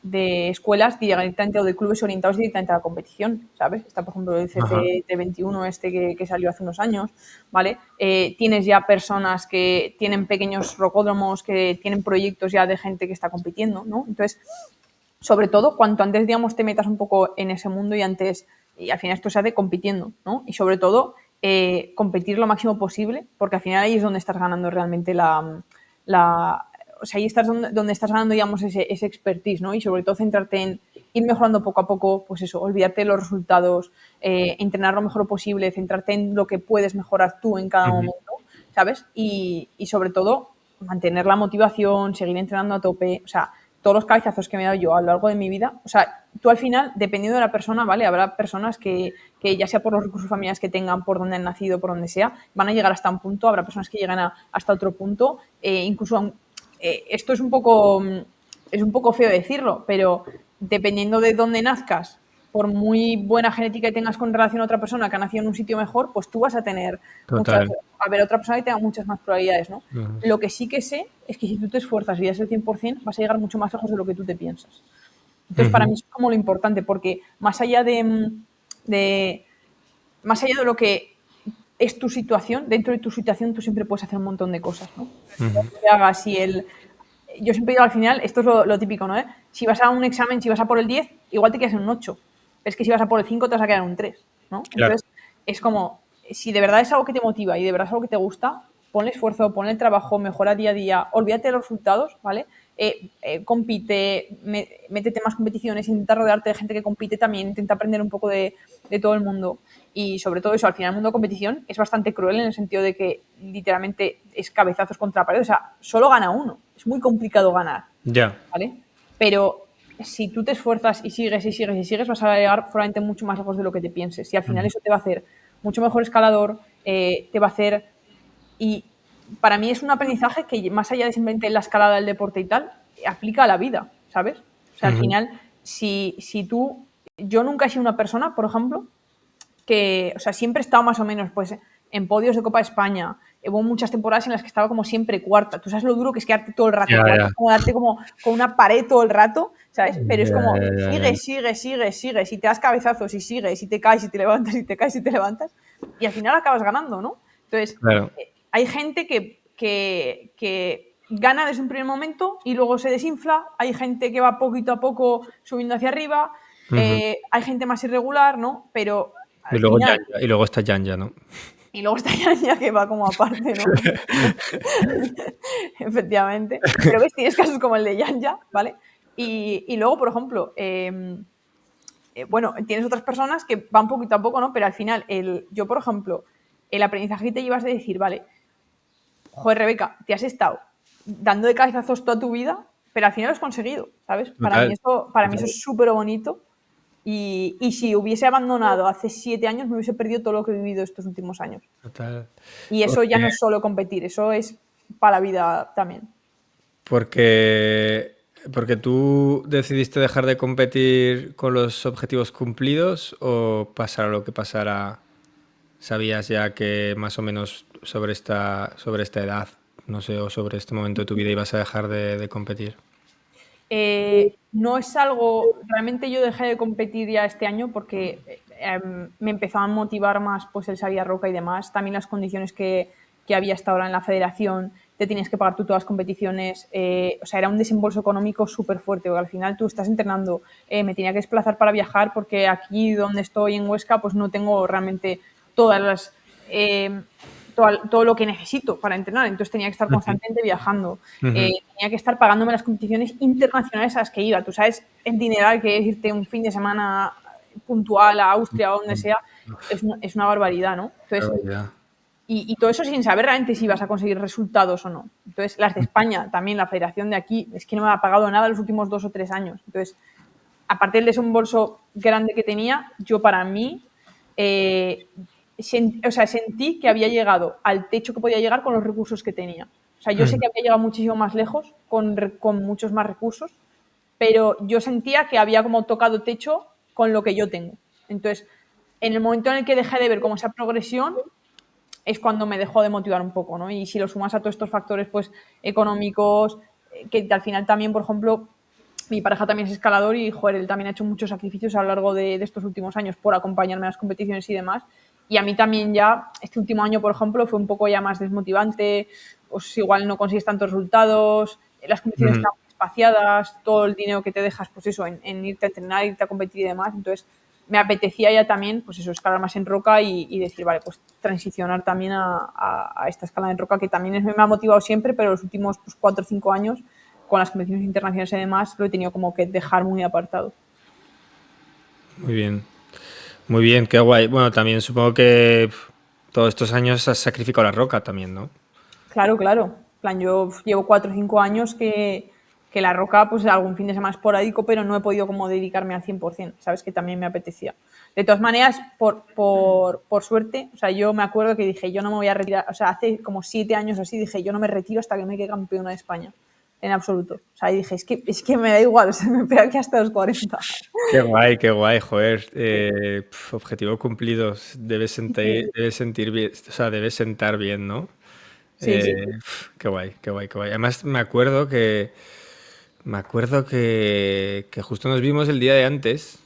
de escuelas directamente o de clubes orientados directamente a la competición, ¿sabes? Está, por ejemplo, el Ajá. CC T21 este que salió hace unos años, ¿vale? Tienes ya personas que tienen pequeños rocódromos, que tienen proyectos ya de gente que está compitiendo, ¿no? Entonces, sobre todo, cuanto antes, digamos, te metas un poco en ese mundo y al final esto se hace compitiendo, ¿no? Y sobre todo, competir lo máximo posible, porque al final ahí es donde estás ganando realmente o sea, ahí estás donde estás ganando, digamos, ese expertise, ¿no? Y sobre todo centrarte en ir mejorando poco a poco, pues eso, olvidarte de los resultados, entrenar lo mejor posible, centrarte en lo que puedes mejorar tú en cada Ujú. momento, ¿sabes? Y sobre todo, mantener la motivación, seguir entrenando a tope, o sea, todos los cabezazos que me he dado yo a lo largo de mi vida, o sea, tú al final, dependiendo de la persona, ¿vale? Habrá personas que ya sea por los recursos familiares que tengan, por donde han nacido, por donde sea, van a llegar hasta un punto, habrá personas que llegan hasta otro punto, incluso esto es un poco feo decirlo, pero dependiendo de dónde nazcas, por muy buena genética que tengas con relación a otra persona que ha nacido en un sitio mejor, pues tú vas a tener Total. a ver otra persona que tenga muchas más probabilidades, ¿no? Ujú. Lo que sí que sé es que si tú te esfuerzas y das el 100%, vas a llegar mucho más lejos de lo que tú te piensas. Entonces, para mí Ujú. eso es como lo importante, porque de más allá de lo que es tu situación, dentro de tu situación tú siempre puedes hacer un montón de cosas, ¿no? Ujú. Que hagas, yo siempre digo al final, esto es lo típico, ¿no? Si vas a un examen, si vas a por el 10, igual te quedas en un 8. Pero es que si vas a por el 5 te vas a quedar en un 3, ¿no? Claro. Entonces, es como, si de verdad es algo que te motiva y de verdad es algo que te gusta, ponle esfuerzo, ponle el trabajo, mejora día a día, olvídate de los resultados, ¿vale? Compite, métete más competiciones, intenta rodearte de gente que compite también, intenta aprender un poco de todo el mundo. Y sobre todo eso, al final el mundo de competición es bastante cruel en el sentido de que literalmente es cabezazos contra pared, o sea, solo gana uno, es muy complicado ganar, Ya. ¿vale? Pero si tú te esfuerzas y sigues y sigues y sigues, vas a llegar probablemente mucho más lejos de lo que te pienses. Y al final Ujú. eso te va a hacer mucho mejor escalador, te va a hacer... Y para mí es un aprendizaje que más allá de simplemente la escalada del deporte y tal, aplica a la vida, ¿sabes? O sea, al Ujú. final, si tú... Yo nunca he sido una persona, por ejemplo, que, o sea, siempre he estado más o menos, pues, en podios de Copa de España. Hubo muchas temporadas en las que estaba como siempre cuarta. Tú sabes lo duro que es quedarte todo el rato Ya, cuarta, ya. como darte como con una pared todo el rato, ¿sabes? Pero es Ya, como, ya, ya, ya. sigues, y te das cabezazos y sigues, y te caes y te levantas y te caes y te levantas, y al final acabas ganando, ¿no? Entonces, Claro. hay gente que gana desde un primer momento y luego se desinfla, hay gente que va poquito a poco subiendo hacia arriba, Ujú. hay gente más irregular, ¿no? Pero Y al luego final, Yanya, y luego está Yanya, ¿no? y luego está ya que va como aparte, ¿no? Efectivamente. Pero ves, tienes casos como el de Yanya, ¿vale? Y luego, por ejemplo, bueno, tienes otras personas que van poquito a poco, ¿no? Pero al final, yo, por ejemplo, el aprendizaje que te llevas de decir, vale, joder, Rebeca, te has estado dando de cabezazos toda tu vida, pero al final lo has conseguido, ¿sabes? Total. Para mí eso Total. es súper bonito. Y si hubiese abandonado hace 7 años, me hubiese perdido todo lo que he vivido estos últimos años. Total. Y eso ya Porque, no es solo competir, eso es para la vida también. porque, porque tú decidiste dejar de competir con los objetivos cumplidos o pasara lo que pasara, sabías ya que más o menos sobre esta edad, no sé, o sobre este momento de tu vida ibas a dejar de competir. No es algo, realmente yo dejé de competir ya este año porque me empezó a motivar más pues el salir a roca y demás, también las condiciones que había hasta ahora en la federación, te tienes que pagar tú todas las competiciones, o sea, era un desembolso económico súper fuerte, porque al final tú estás entrenando, me tenía que desplazar para viajar porque aquí donde estoy en Huesca pues no tengo realmente todas las... todo lo que necesito para entrenar, entonces tenía que estar Ujú. constantemente viajando, Ujú. tenía que estar pagándome las competiciones internacionales a las que iba. Tú sabes el dineral que es irte un fin de semana puntual a Austria o donde sea, es una barbaridad, ¿no? Qué Entonces, barbaridad. y todo eso sin saber realmente si vas a conseguir resultados o no. Entonces, las de España, también la federación de aquí, es que no me ha pagado nada los últimos 2 o 3 años. Entonces, aparte del desembolso grande que tenía, yo para mí, o sea, sentí que había llegado al techo que podía llegar con los recursos que tenía. O sea, yo sé Ujú. que había llegado muchísimo más lejos con muchos más recursos, pero yo sentía que había como tocado techo con lo que yo tengo. Entonces, en el momento en el que dejé de ver como esa progresión, es cuando me dejó de motivar un poco, ¿no? Y si lo sumas a todos estos factores, pues, económicos, que al final también, por ejemplo, mi pareja también es escalador y, joder, él también ha hecho muchos sacrificios a lo largo de estos últimos años por acompañarme a las competiciones y demás. Y a mí también ya, este último año, por ejemplo, fue un poco ya más desmotivante, pues igual no consigues tantos resultados, las competiciones Ujú. están muy espaciadas, todo el dinero que te dejas, pues eso, en irte a entrenar, irte a competir y demás. Entonces, me apetecía ya también, pues eso, escalar más en roca y decir, vale, pues transicionar también a esta escala en roca, que también me ha motivado siempre, pero los últimos pues, 4 o 5 años, con las competiciones internacionales y demás, lo he tenido como que dejar muy apartado. Muy bien. Muy bien, qué guay. Bueno, también supongo que todos estos años has sacrificado la roca también, ¿no? Claro, claro. En plan, yo llevo 4 o 5 años que la roca, pues algún fin de semana esporádico, pero no he podido como dedicarme al 100%, ¿sabes? Que también me apetecía. De todas maneras, por suerte, o sea, yo me acuerdo que dije, yo no me voy a retirar, o sea, hace como 7 años así, dije, yo no me retiro hasta que me quede campeona de España. en absoluto. O sea, y dije, es que me da igual, o sea, me pego aquí hasta los 40. Qué guay, joder. Objetivo cumplido. Sí, Debes sentir bien, o sea, debes sentar bien, ¿no? sí, sí. Qué guay, qué guay, qué guay. Además, me acuerdo que justo nos vimos el día de antes.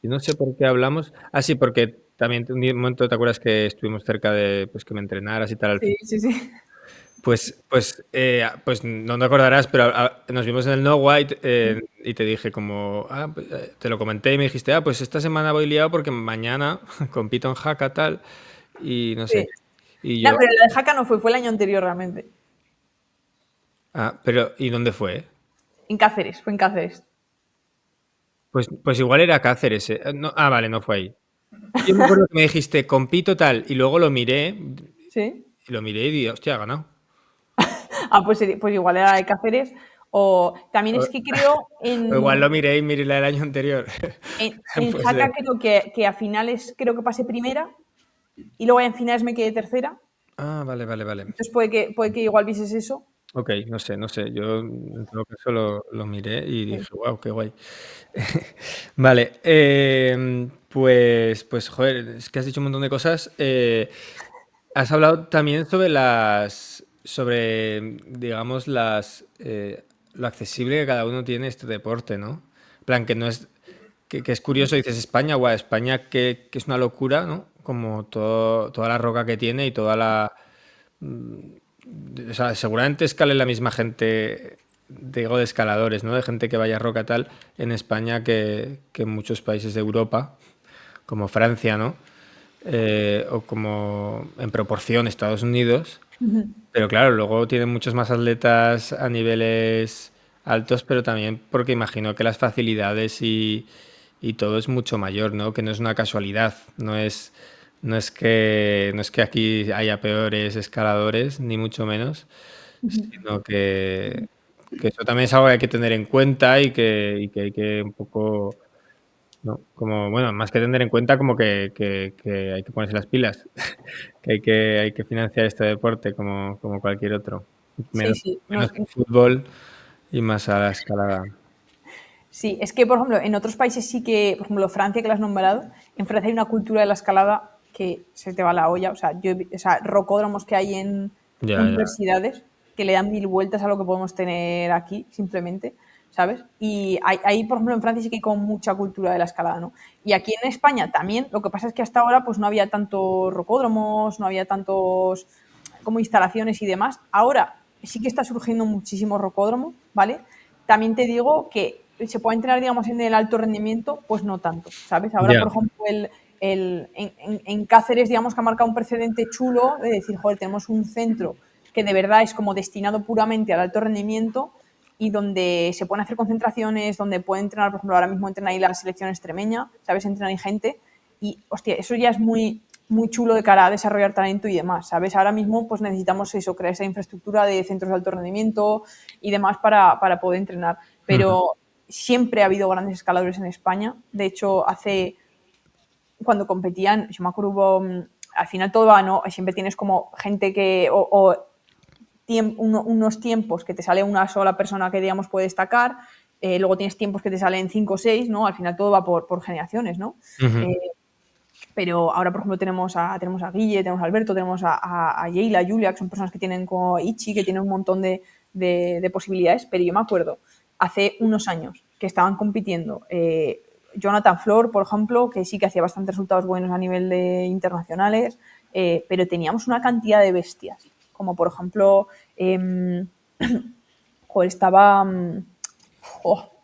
Y no sé por qué hablamos. Ah, sí, porque también un momento te acuerdas que estuvimos cerca de pues que me entrenaras y tal al Sí, final. sí, sí. Pues no te acordarás, pero nos vimos en el No White y te dije como, pues, te lo comenté y me dijiste, pues esta semana voy liado porque mañana compito en Haka tal y no sé. Sí. Y No, yo, pero la de Jaca no fue el año anterior realmente. pero ¿y dónde fue? En Cáceres, fue en Cáceres. Pues igual era Cáceres. No, vale, no fue ahí. Yo me acuerdo que me dijiste compito tal y luego Sí. lo miré y dije, hostia, ha ganado. Ah, pues igual era de Cáceres. O también es que creo O igual lo miré y miré la del año anterior. en Puede ser. Jaca creo que a finales creo que pasé primera y luego en finales me quedé tercera. Vale, vale, vale. Entonces puede que igual vieses eso. Ok, no sé, no sé. Yo en todo caso lo miré y Sí. dije, wow, qué guay. Vale, pues, joder, es que has dicho un montón de cosas. Has hablado también digamos, lo accesible que cada uno tiene este deporte, ¿no? En plan, que no es, que es curioso, dices España, guau, España que es una locura, ¿no? Como toda la roca que tiene y toda la, o sea, seguramente escale la misma gente, digo, de escaladores, ¿no? De gente que vaya a roca tal en España que en muchos países de Europa, como Francia, ¿no? O como en proporción Estados Unidos. Pero claro, luego tienen muchos más atletas a niveles altos, pero también porque imagino que las facilidades y todo es mucho mayor, ¿no? Que no es una casualidad, no es que aquí haya peores escaladores, ni mucho menos, sino que eso también es algo que hay que tener en cuenta y que hay que un poco, ¿no? Como, bueno, más que tener en cuenta, como que hay que ponerse las pilas, que hay que financiar este deporte como cualquier otro. Sí, Menos, sí. menos el fútbol y más a la escalada. Sí, es que, por ejemplo, en otros países sí que, por ejemplo, Francia, que la has nombrado, en Francia hay una cultura de la escalada que se te va la olla. O sea, o sea, rocódromos que hay en Ya, ya. universidades que le dan mil vueltas a lo que podemos tener aquí, simplemente, ¿sabes? Y hay, por ejemplo, en Francia sí que hay como mucha cultura de la escalada, ¿no? Y aquí en España también, lo que pasa es que hasta ahora pues no había tantos rocódromos, no había tantos como instalaciones y demás. Ahora sí que está surgiendo muchísimo rocódromo, ¿vale? También te digo que se puede entrenar, digamos, en el alto rendimiento, pues no tanto, ¿sabes? Ahora, Ya. por ejemplo, en Cáceres, digamos, que ha marcado un precedente chulo de decir, joder, tenemos un centro que de verdad es como destinado puramente al alto rendimiento y donde se pueden hacer concentraciones, donde puede entrenar, por ejemplo, ahora mismo entrena ahí la selección extremeña, ¿sabes? Entrena ahí gente y, hostia, eso ya es muy, muy chulo de cara a desarrollar talento y demás, ¿sabes? Ahora mismo pues necesitamos eso, crear esa infraestructura de centros de alto rendimiento y demás para poder entrenar. Ujú. Pero siempre ha habido grandes escaladores en España. De hecho, cuando competían, yo me acuerdo, al final todo va, ¿no? Siempre tienes como gente que, unos tiempos que te sale una sola persona que, digamos, puede destacar, luego tienes tiempos que te salen 5 o 6, ¿no? Al final todo va por generaciones, ¿no? Ujú. Eh, pero ahora, por ejemplo, tenemos a Guille, tenemos a Alberto, tenemos a Yeila, a Julia, que son personas que tienen como Ichi, que tienen un montón de posibilidades. Pero yo me acuerdo, hace unos años, que estaban compitiendo Jonathan Flor, por ejemplo, que sí que hacía bastantes resultados buenos a nivel de internacionales, pero teníamos una cantidad de bestias, como por ejemplo, joder, estaba...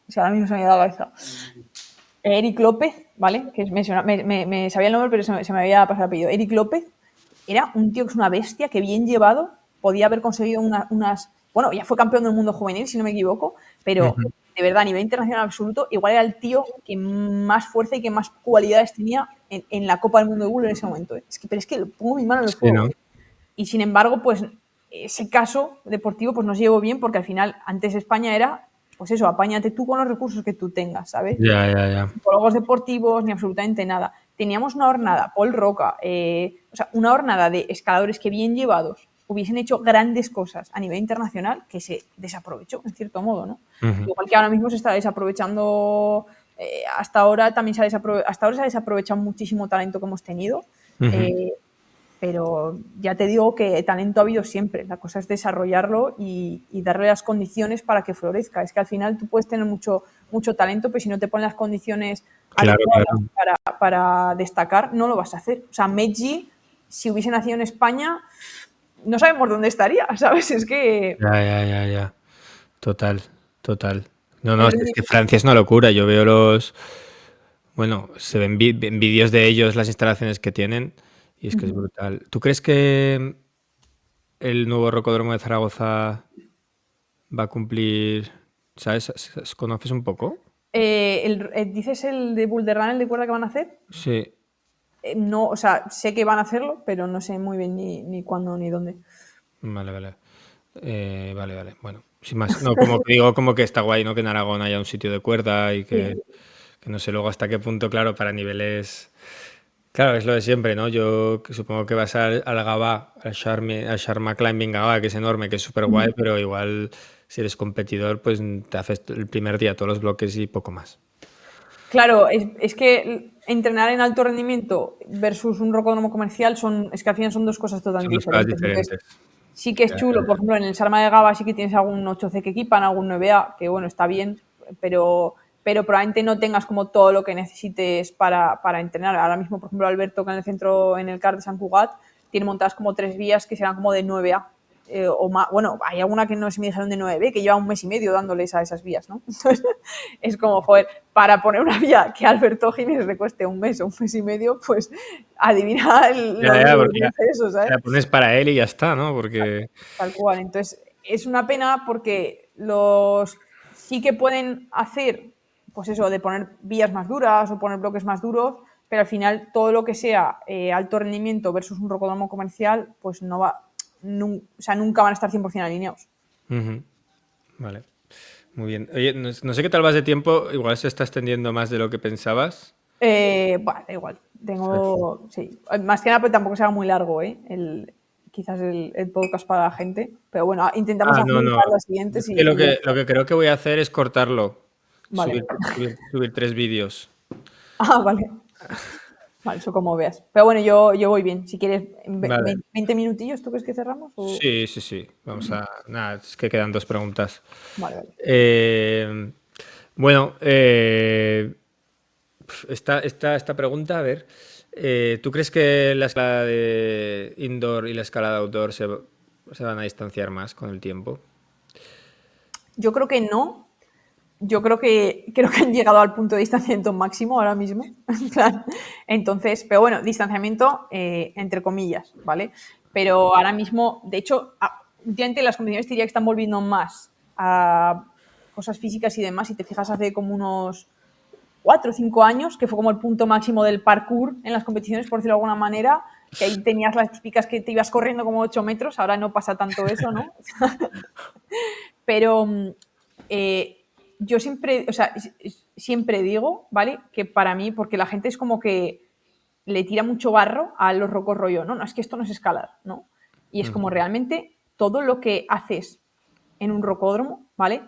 si ahora mismo se me ha dado la cabeza. Eric López, ¿vale? Que me sabía el nombre, pero se me había pasado el apellido. Eric López era un tío que es una bestia, que bien llevado podía haber conseguido unas... Bueno, ya fue campeón del mundo juvenil, si no me equivoco, pero Ujú. de verdad, a nivel internacional absoluto, igual era el tío que más fuerza y que más cualidades tenía en la Copa del Mundo de Bull en ese momento. ¿Eh? Pero es que pongo mi mano en el Sí, fuego. ¿no? ¿Eh? Y sin embargo, pues ese caso deportivo pues nos llevó bien porque al final antes España era, pues eso, apáñate tú con los recursos que tú tengas, ¿sabes? Ya, ya, ya. Psicólogos deportivos ni absolutamente nada. Teníamos una hornada, Paul Roca, o sea, una hornada de escaladores que bien llevados hubiesen hecho grandes cosas a nivel internacional que se desaprovechó, en cierto modo, ¿no? Ujú. Igual que ahora mismo se está desaprovechando, hasta ahora también se ha desaprovechado muchísimo talento que hemos tenido, Ujú. pero ya te digo que talento ha habido siempre. La cosa es desarrollarlo y darle las condiciones para que florezca. Es que al final tú puedes tener mucho talento, pero si no te ponen las condiciones Claro, adecuadas claro. para destacar, no lo vas a hacer. O sea, Meji, si hubiese nacido en España, no sabemos dónde estaría, ¿sabes? Es que Ya, ya, ya, ya. Total, total. No, no, el es que rendimiento. Francia es una locura. Yo veo bueno, se ven en vídeos de ellos las instalaciones que tienen y es que es brutal. ¿Tú crees que el nuevo Rocódromo de Zaragoza va a cumplir, sabes, conoces un poco? ¿Dices el de Bulderrán, el de cuerda que van a hacer? Sí, No, o sea, sé que van a hacerlo, pero no sé muy bien ni cuándo ni dónde. vale, vale. Vale, vale. Bueno, sin más. No, como que digo, como que está guay, ¿no? Que en Aragón haya un sitio de cuerda y Sí. que no sé luego hasta qué punto, claro, para niveles. Claro, es lo de siempre, ¿no? Yo supongo que vas al Gavá, al Sharma Climbing Gavá, que es enorme, que es súper guay, pero igual si eres competidor, pues te haces el primer día todos los bloques y poco más. Claro, es que entrenar en alto rendimiento versus un rocódromo comercial es que al final son dos cosas Son totalmente dos cosas diferentes. Entonces, diferentes. sí que es Ya, chulo. Por ejemplo, en el Sarma de Gaba sí que tienes algún 8C que equipan, algún 9A, que bueno, está bien, pero probablemente no tengas como todo lo que necesites para entrenar. Ahora mismo, por ejemplo, Alberto, que en el centro, en el CAR de Sant Cugat, tiene montadas como 3 vías que serán como de 9A. O más, bueno, hay alguna que no se me dijeron de 9B, que lleva un mes y medio dándoles a esas vías, ¿no? Entonces, es como, joder, para poner una vía que a Alberto Gines le cueste un mes o un mes y medio, pues adivina ya, los ya, números porque de eso, ¿sabes? la pones para él y ya está, ¿no? Porque. Tal cual. Entonces, es una pena porque los sí que pueden hacer, pues eso, de poner vías más duras o poner bloques más duros, pero al final todo lo que sea alto rendimiento versus un rocódromo comercial, pues no va, o sea, nunca van a estar 100% alineados. Ujú. Vale, muy bien. Oye, no sé qué tal vas de tiempo, igual se está extendiendo más de lo que pensabas. Bueno, da igual. Sí. Tengo, sí, más que nada, pero tampoco sea muy largo, ¿eh? Quizás el podcast para la gente. Pero bueno, intentamos No, no. agilizar las siguientes Es que lo y ya que, está. lo que creo que voy a hacer es cortarlo. Vale. Subir 3 vídeos. Ah, vale. Vale, eso como veas. Pero bueno, yo voy bien. Si quieres, en Vale. 20 minutillos, ¿tú crees que cerramos? Sí, sí, sí. Vamos a. Nada, es que quedan 2 preguntas. Vale, vale. Eh, bueno, esta pregunta, a ver. ¿Tú crees que la escalada de indoor y la escalada outdoor se van a distanciar más con el tiempo? Yo creo que no. Yo creo que han llegado al punto de distanciamiento máximo ahora mismo. En plan, entonces, pero bueno, distanciamiento entre comillas, ¿vale? Pero ahora mismo, de hecho, últimamente las competiciones te diría que están volviendo más a cosas físicas y demás. Si te fijas, hace como unos 4 o 5 años, que fue como el punto máximo del parkour en las competiciones, por decirlo de alguna manera, que ahí tenías las típicas que te ibas corriendo como 8 metros, ahora no pasa tanto eso, ¿no? Pero eh, yo siempre, o sea, siempre digo, ¿vale? Que para mí, porque la gente es como que le tira mucho barro a los rocos rollo, no, no, es que esto no es escalar, ¿no? Y es como Ujú. realmente todo lo que haces en un rocódromo, ¿vale?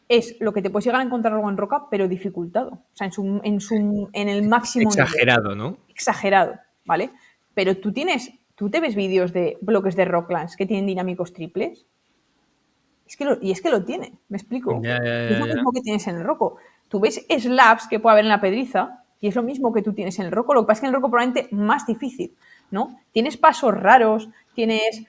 Es lo que te puedes llegar a encontrar luego en roca, pero dificultado. O sea, en el máximo nivel. Exagerado, ¿no? Exagerado, ¿vale? Pero tú te ves vídeos de bloques de Rocklands que tienen dinámicos triples. Es que lo tiene, me explico. Ya, ya, Es ya, lo ya. mismo que tienes en el roco. Tú ves slabs que puede haber en la pedriza y es lo mismo que tú tienes en el roco. Lo que pasa es que en el roco probablemente más difícil, ¿no? Tienes pasos raros, tienes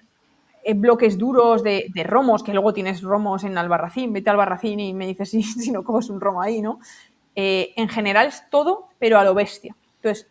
bloques duros de romos, que luego tienes romos en Albarracín. Vete a Albarracín y me dices si no coges un romo ahí, ¿no? En general es todo, pero a lo bestia. Entonces,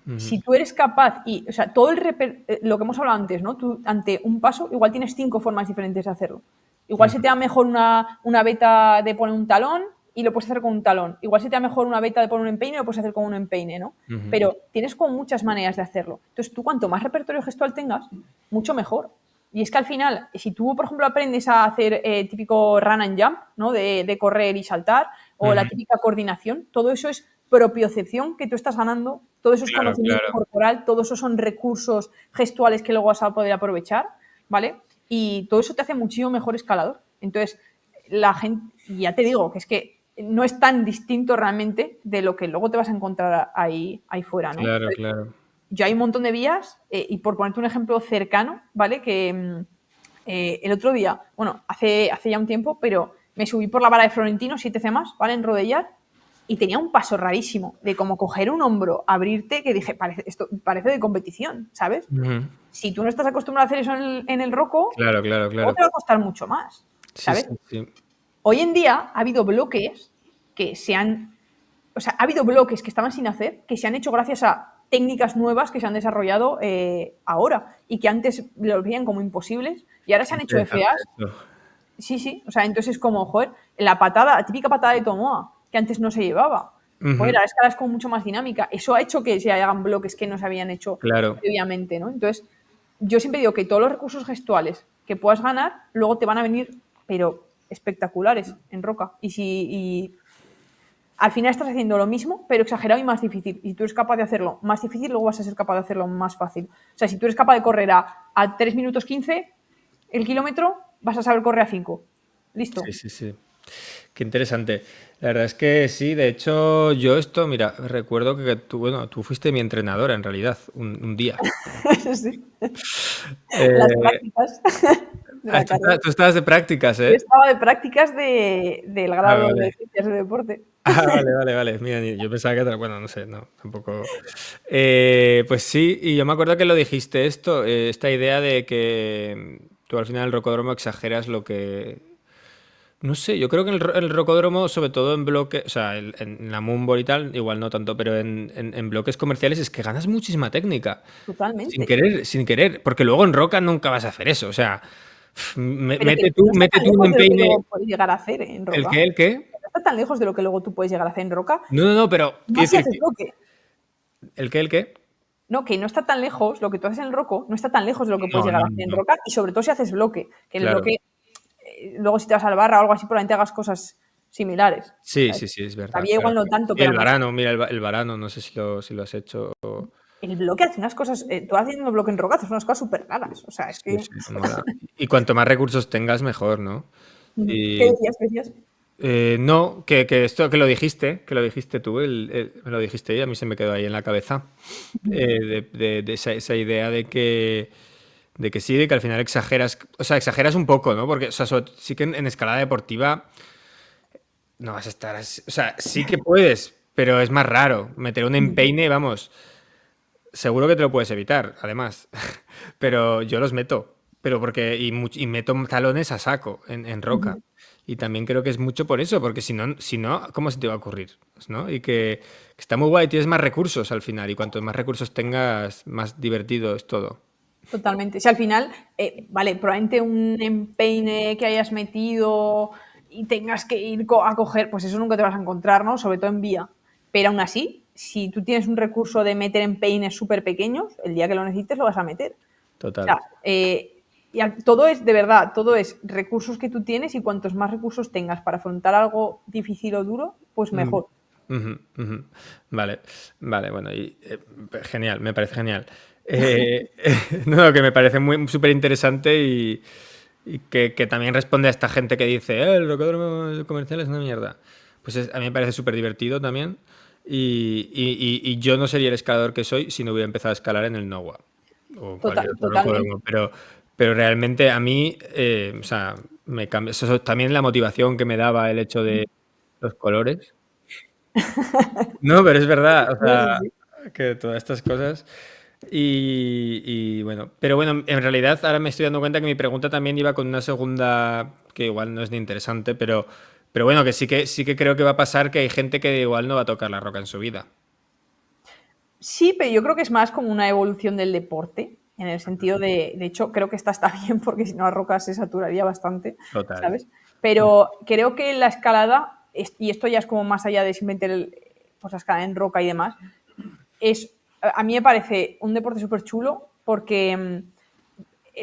Ujú. si tú eres capaz o sea, todo lo que hemos hablado antes, ¿no? Tú ante un paso igual tienes 5 formas diferentes de hacerlo. Igual se Ujú. te da mejor una beta de poner un talón y lo puedes hacer con un talón. Igual se te da mejor una beta de poner un empeine y lo puedes hacer con un empeine, ¿no? Ujú. Pero tienes como muchas maneras de hacerlo. Entonces, tú cuanto más repertorio gestual tengas, mucho mejor. Y es que al final, si tú, por ejemplo, aprendes a hacer típico run and jump, ¿no? De correr y saltar, o la Ujú. típica coordinación, todo eso es propiocepción que tú estás ganando, todo eso es Claro, conocimiento claro. corporal, todo eso son recursos gestuales que luego vas a poder aprovechar, ¿vale? y todo eso te hace muchísimo mejor escalador. Entonces, la gente, ya te digo, que es que no es tan distinto realmente de lo que luego te vas a encontrar ahí fuera, ¿no? Claro, claro. Yo hay un montón de vías, y por ponerte un ejemplo cercano, ¿vale? Que el otro día, bueno, hace ya un tiempo, pero me subí por la vara de Florentino, 7C+, ¿vale? En Rodellar, y tenía un paso rarísimo de como coger un hombro, abrirte, que dije, esto parece de competición, ¿sabes? Ujú. Si tú no estás acostumbrado a hacer eso en el roco, Claro, claro, luego claro. te va a costar mucho más, Sí, ¿sabes? sí, sí. Hoy en día ha habido bloques que se han... O sea, ha habido bloques que estaban sin hacer, que se han hecho gracias a técnicas nuevas que se han desarrollado ahora y que antes lo veían como imposibles y ahora Qué se han hecho interesante FAs. esto. Sí, sí. O sea, entonces es como, joder, la típica patada de Tomoa, que antes no se llevaba. Joder, Ujú. ahora es como mucho más dinámica. Eso ha hecho que se hagan bloques que no se habían hecho Claro. previamente, ¿no? Entonces, yo siempre digo que todos los recursos gestuales que puedas ganar, luego te van a venir, pero espectaculares en roca. Y al final estás haciendo lo mismo, pero exagerado y más difícil. Y si tú eres capaz de hacerlo más difícil, luego vas a ser capaz de hacerlo más fácil. O sea, si tú eres capaz de correr a 3 minutos 15 el kilómetro, vas a saber correr a 5. Sí, Listo. sí, sí. Qué interesante. La verdad es que sí, de hecho, yo esto, mira, recuerdo que tú, bueno, tú fuiste mi entrenadora en realidad, un día. Sí. Las Eh, prácticas de la tú, carrera. tú estabas de prácticas, Yo ¿eh? estaba de prácticas del Ah, grado de vale. ciencias de deporte. Ah, vale, vale, vale. Mira, yo pensaba que, bueno, no sé, no, tampoco. Pues sí, y yo me acuerdo que lo dijiste esto, esta idea de que tú al final en el rocódromo exageras lo que. No sé, yo creo que el rocódromo, sobre todo en bloques, o sea, en la Moonball y tal, igual no tanto, pero en bloques comerciales es que ganas muchísima técnica. Sin Totalmente. querer, sin querer. Porque luego en roca nunca vas a hacer eso. O sea, Pero que no está mete tan tú un lejos de lo que empeine. luego puedes llegar a hacer en ¿El roca. qué? ¿El qué? No está tan lejos de lo que luego tú puedes llegar a hacer en roca. No, no, no, pero quiero Más si decir haces que. bloque. ¿El qué? ¿El qué? No, que no está tan lejos, lo que tú haces en el roco, no está tan lejos de lo que puedes No, llegar no, a no, hacer en no. roca, y sobre todo si haces bloque, que en el Claro. bloque, luego si te vas al barra o algo así, probablemente hagas cosas similares. Sí, ¿Sabes? sí, sí, es verdad. Todavía Claro. igual no tanto, Y pero el aún así. varano, mira, el varano, no sé si lo has hecho. El bloque hace unas cosas, tú haciendo bloque en roca haces unas cosas súper raras, o sea, es Sí, que... sí, mola. Y cuanto más recursos tengas, mejor, ¿no? ¿Qué Y decías? ¿Qué decías? no, que esto que lo dijiste tú, me lo dijiste y a mí se me quedó ahí en la cabeza. De esa idea de que sí, de que al final exageras, o sea, exageras un poco, ¿no? Porque, o sea, sí que en escalada deportiva no vas a estar así, o sea, sí que puedes, pero es más raro. Meter un empeine, vamos, seguro que te lo puedes evitar, además. Pero yo los meto, pero porque, y meto talones a saco en roca. Y también creo que es mucho por eso, porque si no, ¿cómo se te va a ocurrir? ¿No? Y que está muy guay, tienes más recursos al final, y cuanto más recursos tengas, más divertido es todo. Totalmente. Si al final, vale, probablemente un empeine que hayas metido y tengas que ir a coger, pues eso nunca te vas a encontrar, ¿no? Sobre todo en vía. Pero aún así, si tú tienes un recurso de meter empeines súper pequeños, el día que lo necesites lo vas a meter. O Total. sea, todo es, de verdad, todo es recursos que tú tienes, y cuantos más recursos tengas para afrontar algo difícil o duro, pues Mm. mejor. Ujú, ujú. Vale, vale, bueno, y genial, me parece genial. Eh, no, que me parece muy súper interesante y que también responde a esta gente que dice, el rocódromo comercial es una mierda. Pues a mí me parece súper divertido también. Y yo no sería el escalador que soy si no hubiera empezado a escalar en el NOWA o cualquier otro Totalmente. rocódromo. Pero realmente a mí, o sea, me cambia. También la motivación que me daba el hecho de los colores. No, pero es verdad, o Sí, sí, sea, sí. que todas estas cosas. Y bueno, pero bueno, en realidad ahora me estoy dando cuenta que mi pregunta también iba con una segunda que igual no es ni interesante, pero bueno, que sí que creo que va a pasar que hay gente que igual no va a tocar la roca en su vida. Sí, pero yo creo que es más como una evolución del deporte, en el sentido de hecho, creo que esta está bien, porque si no la roca se saturaría bastante, Total. ¿sabes? Pero creo que la escalada, y esto ya es como más allá de simplemente pues la escalada en roca y demás, a mí me parece un deporte súper chulo porque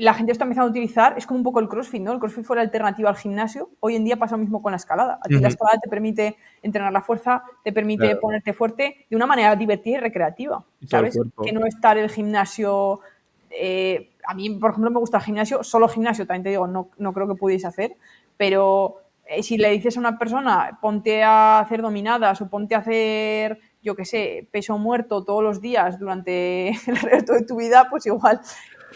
la gente está empezando a utilizar, es como un poco el CrossFit, ¿no? El CrossFit fue la alternativa al gimnasio. Hoy en día pasa lo mismo con la escalada. A ti la Ujú, escalada te permite entrenar la fuerza, te permite claro, ponerte fuerte de una manera divertida y recreativa, y todo el ¿sabes? Que cuerpo. no estar el gimnasio a mí, por ejemplo, me gusta el gimnasio, solo gimnasio, también te digo, no creo que pudiese hacer, pero si le dices a una persona, ponte a hacer dominadas o ponte a hacer, yo qué sé, peso muerto todos los días durante el resto de tu vida, pues igual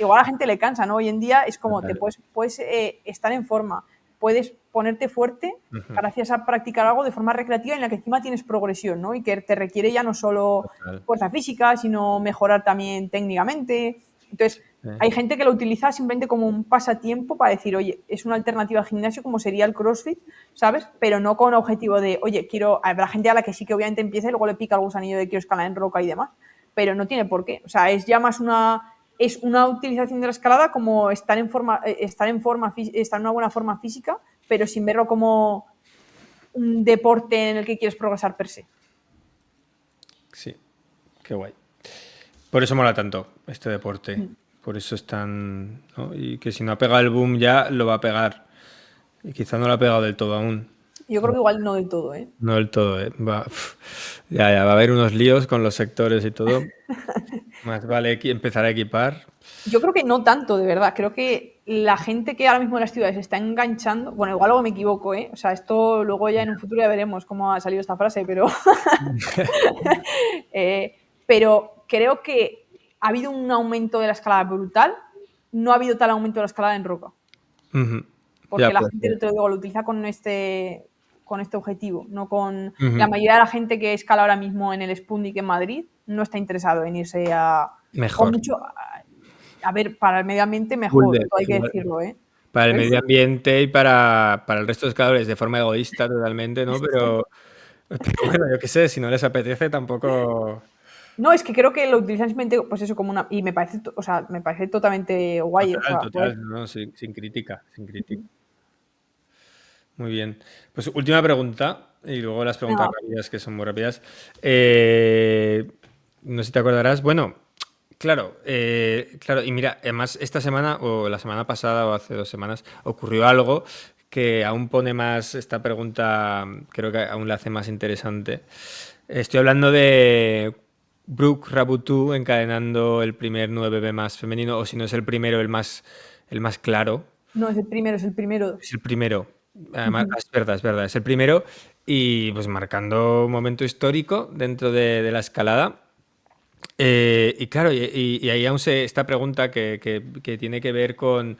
a la gente le cansa, ¿no? Hoy en día es como, te puedes estar en forma, puedes ponerte fuerte gracias a practicar algo de forma recreativa en la que encima tienes progresión, ¿no? Y que te requiere ya no solo fuerza física, sino mejorar también técnicamente. Entonces, hay gente que lo utiliza simplemente como un pasatiempo para decir, oye, es una alternativa al gimnasio como sería el CrossFit, ¿sabes? Pero no con objetivo de, oye, habrá gente a la que sí que obviamente empieza y luego le pica el gusanillo de quiero escalar en roca y demás, pero no tiene por qué. O sea, es ya más una utilización de la escalada como estar en una buena forma física, pero sin verlo como un deporte en el que quieres progresar per se. Sí, qué guay. Por eso mola tanto este deporte. Por eso es tan... ¿no? Y que si no ha pegado el boom ya, lo va a pegar. Y quizá no lo ha pegado del todo aún. Yo creo que igual no del todo, ¿eh? No del todo, ¿eh? Ya, va a haber unos líos con los sectores y todo. Más vale empezar a equipar. Yo creo que no tanto, de verdad. Creo que la gente que ahora mismo en las ciudades está enganchando, bueno, igual luego me equivoco, ¿eh? O sea, esto luego ya en un futuro ya veremos cómo ha salido esta frase, pero, pero creo que ha habido un aumento de la escalada brutal, no ha habido tal aumento de la escalada en roca. Porque Ya, la pues, gente, te lo digo, lo utiliza con este objetivo, no con... Ujú. La mayoría de la gente que escala ahora mismo en el Sputnik en Madrid no está interesado en irse a... Mejor. A ver, para el medio ambiente mejor, Boulder, hay que decirlo, ¿eh? para el ¿Ves? medio ambiente y para el resto de escaladores de forma egoísta totalmente, ¿no? Pero bueno, yo qué sé, si no les apetece tampoco... No, es que creo que lo utilizan simplemente, pues eso, como una... Y me parece, o sea, me parece totalmente guay. O sea, Total, no, sin crítica, sin crítica. Muy bien. Pues última pregunta, y luego las preguntas no, rápidas, que son muy rápidas. No sé si te acordarás. Bueno, claro, claro, y mira, además esta semana, o la semana pasada, o hace 2 semanas, ocurrió algo que aún pone más esta pregunta, creo que aún la hace más interesante. Estoy hablando de Brooke Rabutu encadenando el primer 9B más femenino, o si no es el primero, el más claro. no, es el primero, es el primero. Es el primero. Además, es verdad, es el primero. Y pues marcando un momento histórico dentro de la escalada. Y claro, y ahí aún esta pregunta que tiene que ver con,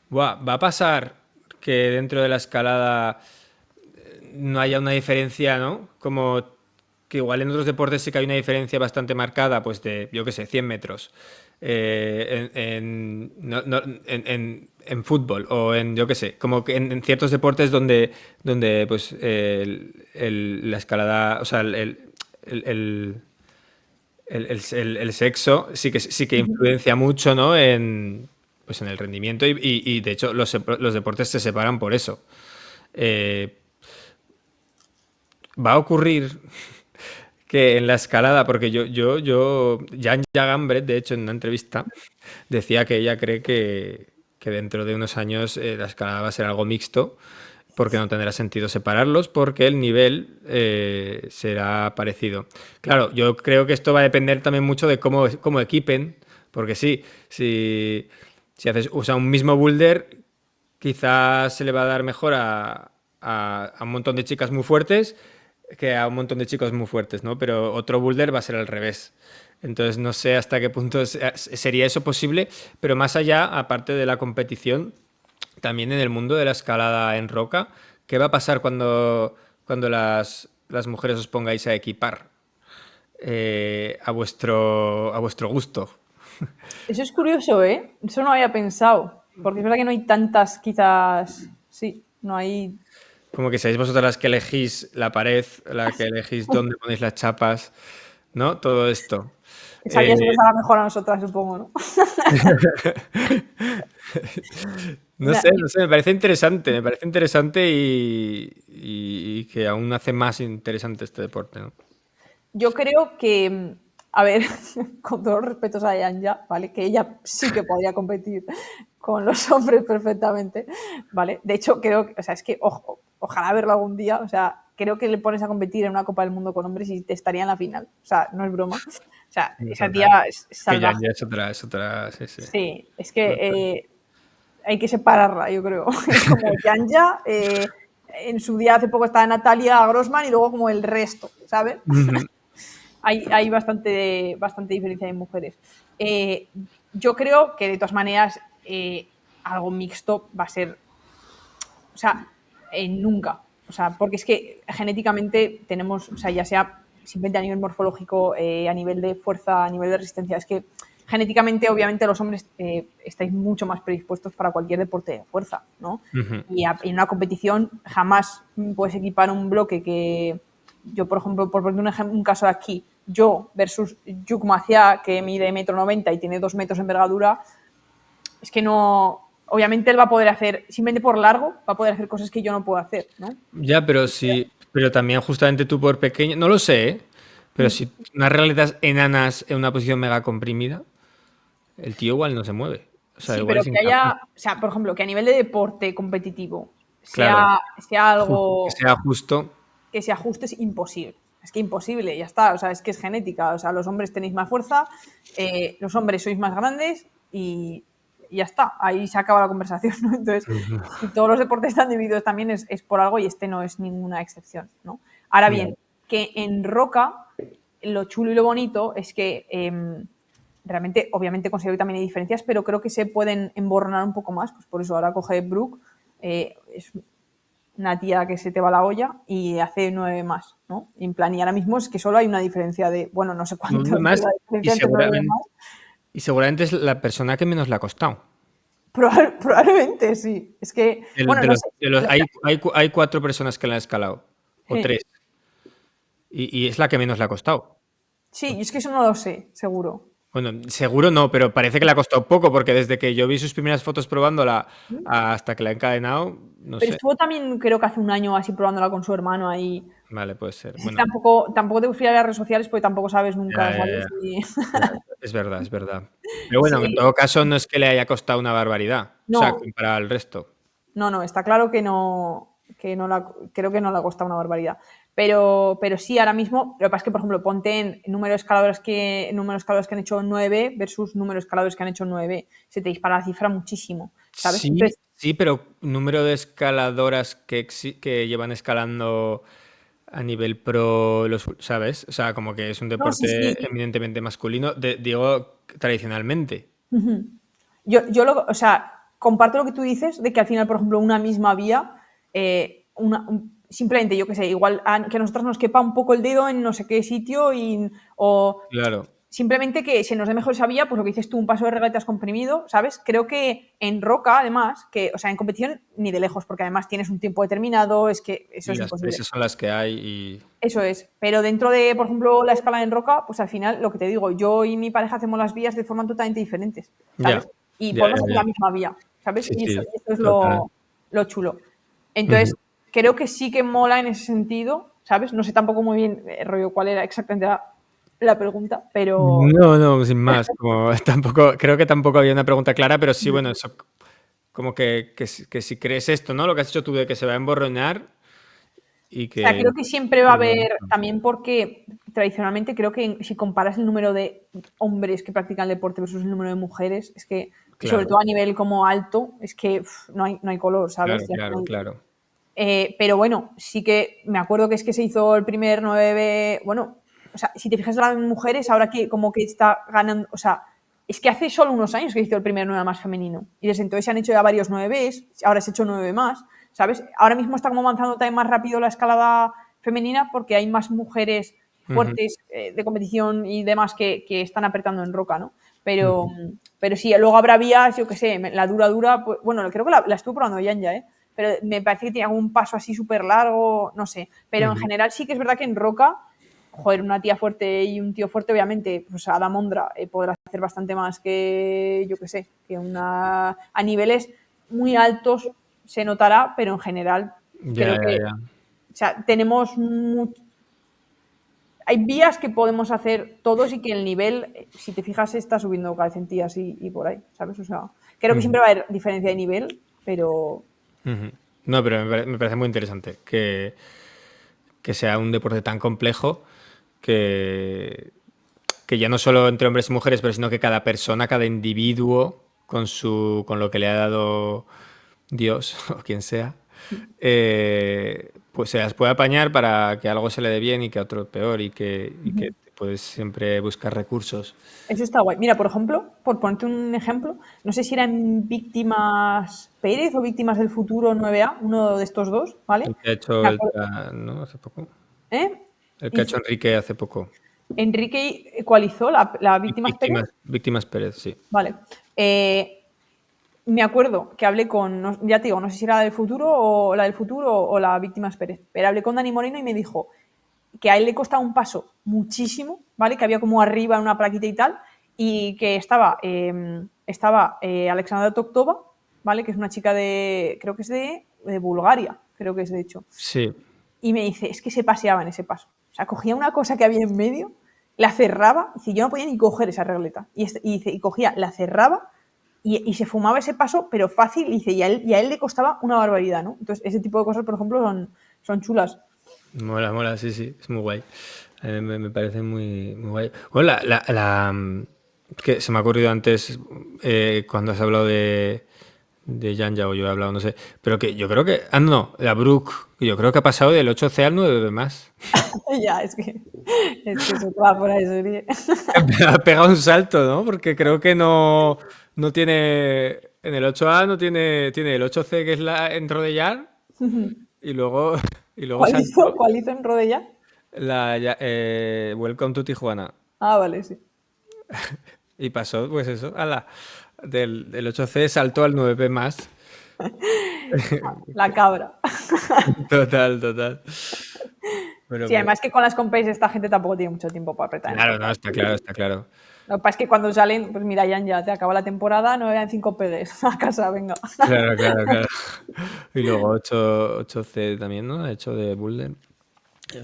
"Buah, ¿va a pasar que dentro de la escalada no haya una diferencia, ¿no? Como que igual en otros deportes sí que hay una diferencia bastante marcada, pues de, yo qué sé, 100 metros. En fútbol o en, yo qué sé, como que en ciertos deportes donde pues la escalada, o sea, el sexo sí que influencia mucho, ¿no? Pues en el rendimiento y de hecho los deportes se separan por eso. Va a ocurrir que en la escalada, porque Jan Jagambret, de hecho, en una entrevista, decía que ella cree que dentro de unos años la escalada va a ser algo mixto, porque no tendrá sentido separarlos, porque el nivel será parecido. Claro, yo creo que esto va a depender también mucho de cómo equipen, porque sí, si usa un mismo boulder, quizás se le va a dar mejor a un montón de chicas muy fuertes que a un montón de chicos muy fuertes, ¿no? Pero otro boulder va a ser al revés. Entonces no sé hasta qué punto sería eso posible, pero más allá, aparte de la competición, también en el mundo de la escalada en roca, ¿qué va a pasar cuando las mujeres os pongáis a equipar a vuestro gusto? Eso es curioso, ¿eh? Eso no había pensado. Porque es verdad que no hay tantas, quizás. Sí, no hay. Como que seáis vosotras las que elegís la pared, la que elegís dónde ponéis las chapas, ¿no? Todo esto. Esa ya se nos hará mejor a nosotras, supongo, ¿no? No sé, me parece interesante y que aún hace más interesante este deporte, ¿no? Yo creo que, a ver, con todos los respetos a Yanya, ¿vale? Que ella sí que podría competir con los hombres perfectamente, ¿vale? De hecho, creo que, o sea, es que ojalá verlo algún día, o sea, creo que le pones a competir en una Copa del Mundo con hombres y te estaría en la final, o sea, no es broma. O sea, No, esa total. tía es Que ya, salvaje. ya es otra, sí, sí. Sí, es que Total. hay que separarla, yo creo. Es como Yanja, en su día hace poco estaba Natalia Grossman y luego como el resto, ¿sabes? Ujú. Hay bastante diferencia en mujeres. Eh, yo creo que de todas maneras algo mixto va a ser, o sea, nunca. O sea, porque es que genéticamente tenemos, o sea, ya sea simplemente a nivel morfológico, a nivel de fuerza, a nivel de resistencia, es que genéticamente, obviamente, los hombres estáis mucho más predispuestos para cualquier deporte de fuerza, ¿no? Ujú. Y en una competición jamás puedes equipar un bloque que yo, por ejemplo, por poner un caso de aquí, yo versus Yuk Maciá, que mide 1,90 m y tiene 2 metros de envergadura, es que no, obviamente él va a poder hacer, simplemente por largo, va a poder hacer cosas que yo no puedo hacer, ¿no? Ya, pero sí, pero también justamente tú por pequeño, no lo sé, ¿eh? Pero si unas regletas enanas en una posición mega comprimida, el tío igual no se mueve. O sea, Sí, igual pero es que incapaz. haya, o sea, por ejemplo, que a nivel de deporte competitivo Claro, sea que algo sea justo. que se ajuste es imposible. Es que imposible, ya está. O sea, es que es genética. O sea, los hombres tenéis más fuerza, los hombres sois más grandes y ya está. Ahí se acaba la conversación, ¿no? Entonces, Ujú. si todos los deportes están divididos también es por algo y este no es ninguna excepción, ¿no? Ahora Ya. bien, que en roca lo chulo y lo bonito es que realmente, obviamente considero que también hay diferencias, pero creo que se pueden emborronar un poco más. Pues por eso ahora coge Brooke, es una tía que se te va la olla y hace 9 más, ¿no? En plan, y ahora mismo es que solo hay una diferencia de, bueno, no sé cuánto Nueve es más la y diferencia entre 9 seguramente, más. y seguramente es la persona que menos le ha costado. Probablemente sí. Es que, bueno, no sé. Hay 4 personas que la han escalado, o 3, y es la que menos le ha costado. Sí, es que eso no lo sé, seguro. Bueno, seguro no, pero parece que le ha costado poco, porque desde que yo vi sus primeras fotos probándola hasta que la ha encadenado, no Pero sé. estuvo también, creo que hace un año así probándola con su hermano ahí. Vale, puede ser. Es que Bueno, tampoco te gusta ir a las redes sociales porque tampoco sabes nunca, ya, ya, ¿sabes? ya. Ya, es verdad, es verdad. Pero bueno, en Sí, todo caso no es que le haya costado una barbaridad. O sea, no, comparado al resto. no, está claro que no creo que no le ha costado una barbaridad. Pero sí, ahora mismo, lo que pasa es que, por ejemplo, ponte en número de escaladores que han hecho 9 versus número de escaladores que han hecho 9. Se te dispara la cifra muchísimo, ¿sabes? Sí, Entonces, sí, pero número de escaladoras que llevan escalando a nivel pro, ¿sabes? O sea, como que es un no, sí, sí. deporte eminentemente masculino, digo tradicionalmente. O sea, comparto lo que tú dices de que al final, por ejemplo, una misma vía, simplemente, yo qué sé, igual que a nosotros nos quepa un poco el dedo en no sé qué sitio o Claro, simplemente que se nos dé mejor esa vía, pues lo que dices tú, un paso de regletas comprimido, ¿sabes? Creo que en roca, además, o sea, en competición ni de lejos, porque además tienes un tiempo determinado, es que eso y es las imposible. prisas son las que hay y Eso es. Pero dentro de, por ejemplo, la escala en roca, pues al final, lo que te digo, yo y mi pareja hacemos las vías de forma totalmente diferentes, ya, ¿sabes? Y ya, podemos ya, hacer ya. la misma vía, ¿sabes? Sí, Y sí, eso es total. lo chulo. Ujú. Entonces, creo que sí que mola en ese sentido, ¿sabes? No sé tampoco muy bien, rollo, cuál era exactamente la pregunta, pero No, no, sin más, como tampoco, creo que tampoco había una pregunta clara, pero sí, bueno, eso, como que si crees esto, ¿no? Lo que has dicho tú de que se va a emborronar y o sea, que creo que siempre va a igual haber, también porque tradicionalmente creo que si comparas el número de hombres que practican el deporte versus el número de mujeres, es que, y sobre claro, todo a nivel como alto, es que no hay color, claro, ¿sabes? Ya claro, claro. pero bueno, sí que me acuerdo que es que se hizo el primer 9, bueno, o sea, si te fijas en las mujeres, ahora que como que está ganando, o sea, es que hace solo unos años que hizo el primer 9 más femenino. Y desde entonces se han hecho ya varios 9, ahora se ha hecho 9 más, ¿sabes? Ahora mismo está como avanzando también más rápido la escalada femenina porque hay más mujeres Ujú, fuertes de competición y demás que están apretando en roca, ¿no? Pero, ujú, pero sí, luego habrá vías, yo qué sé, la dura, pues, bueno, creo que la estuve probando Yanja, ¿eh? Pero me parece que tiene algún paso así súper largo, no sé. Pero en ujú. general sí que es verdad que en roca, joder, una tía fuerte y un tío fuerte, obviamente, pues a la Mondra podrás hacer bastante más que, yo qué sé, que una... A niveles muy altos se notará, pero en general Ya, creo ya, que, ya. o sea, hay vías que podemos hacer todos y que el nivel, si te fijas, está subiendo calcentías y por ahí, ¿sabes? O sea, creo que Ujú, siempre va a haber diferencia de nivel, pero ujú. No, pero me parece muy interesante que sea un deporte tan complejo que, que ya no solo entre hombres y mujeres, pero sino que cada persona, cada individuo, con lo que le ha dado Dios o quien sea, pues se las puede apañar para que algo se le dé bien y que a otro peor y que puedes siempre buscar recursos. Eso está guay. Mira, por ejemplo, por ponerte un ejemplo, no sé si eran Víctimas Pérez o Víctimas del Futuro 9A, uno de estos dos, ¿vale? El que ha hecho Me acuerdo, ¿no? Hace poco. ¿eh? El que ha hecho Hizo- Enrique hace poco. Enrique ecualizó la Víctimas Pérez, Víctimas Pérez, sí. vale. Me acuerdo que hablé con, ya te digo, no sé si era la del futuro o la del futuro o la Víctimas Pérez, pero hablé con Dani Moreno y me dijo que a él le costaba un paso muchísimo, ¿vale? Que había como arriba una plaquita y tal, y que estaba Alexandra Toktova, ¿vale? Que es una chica creo que es de Bulgaria, creo que es de hecho. Sí. Y me dice, es que se paseaba en ese paso. O sea, cogía una cosa que había en medio, la cerraba, y dice, yo no podía ni coger esa regleta. Y cogía, la cerraba y se fumaba ese paso, pero fácil, y dice, y a él le costaba una barbaridad, ¿no? Entonces, ese tipo de cosas, por ejemplo, son chulas. Mola, sí, sí, es muy guay. A mí me parece muy guay. Bueno, que se me ha ocurrido antes cuando has hablado de Janja o yo he hablado, no sé, pero que yo creo que, no, la Brooke, yo creo que ha pasado del 8C al 9B más. Ya, es otra fuera de serie. Ha pegado un salto, ¿no? Porque creo que no tiene, en el 8A no tiene el 8C que es la en Rodellar y luego, y luego saltó ¿Cuál hizo en Rodella? Welcome to Tijuana. Ah, vale, sí. Y pasó, pues eso, del 8C saltó al 9P más. La cabra. Total. Pero Sí, además que con las compes esta gente tampoco tiene mucho tiempo para apretar en el claro, no, botón. está claro. Lo que pasa es que cuando salen, pues mira, ya te acaba la temporada, no eran 5 pegues a casa, venga. Claro. Y luego 8C también, ¿no? Ha hecho de Boulder.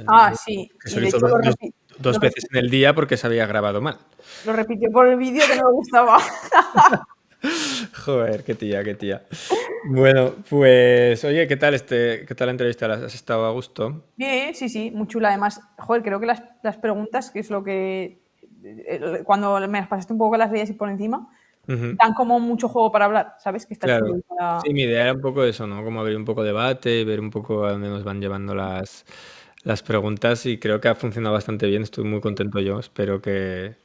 Ah, sí. Que se Y lo de hizo hecho dos veces en el día porque se había grabado mal. lo repitió por el vídeo que no me gustaba. Joder, qué tía. Bueno, pues, oye, ¿qué tal la entrevista? ¿Has estado a gusto? Bien, sí, muy chula. Además, joder, creo que las preguntas, que es lo que. Cuando me las pasaste un poco las leías y por encima, Ujú. dan como mucho juego para hablar, ¿sabes? Que está chulo. Claro. Sí, mi idea era un poco eso, ¿no? Como abrir un poco de debate y ver un poco a dónde nos van llevando las preguntas y creo que ha funcionado bastante bien. Estoy muy contento yo. Espero que...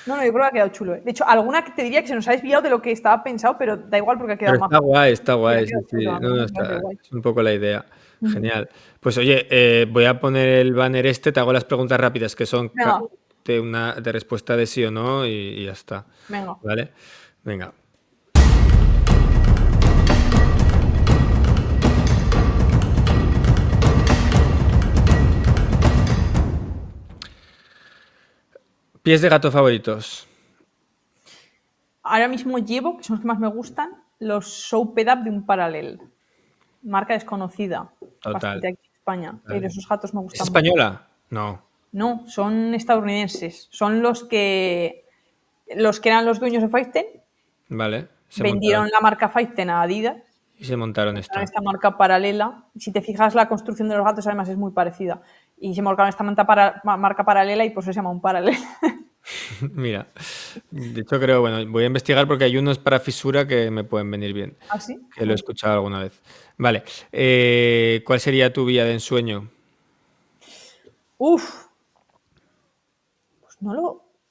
No, yo creo que ha quedado chulo. De hecho, alguna que te diría que se nos ha desviado de lo que estaba pensado, pero da igual porque ha quedado Pero más. está Pero ha guay, sí, quedado chulo, sí. a mí No, me parece guay. es un poco la idea. Ujú. Genial. Pues oye, voy a poner el banner te hago las preguntas rápidas que son Venga, de respuesta de sí o no y ya está. venga. ¿Vale? Venga. Pies de gato favoritos. Ahora mismo llevo, que son los que más me gustan, los Soap It Up de un Paralel. Marca desconocida, Total. bastante aquí en España, pero esos gatos me ¿Es gustan mucho. española? No. No, son estadounidenses. Son los que eran los dueños de Five Vale. vendieron la marca Five a Adidas, Y se montaron montaron esta. esta marca paralela. Si te fijas, la construcción de los gatos además es muy parecida. Y se montaron esta marca paralela y por eso se llama un paralel. Mira. De hecho, creo, bueno, voy a investigar porque hay unos para fisura que me pueden venir bien. ¿Así? Que lo he escuchado alguna vez. Vale. ¿Cuál sería tu vía de ensueño? Uf,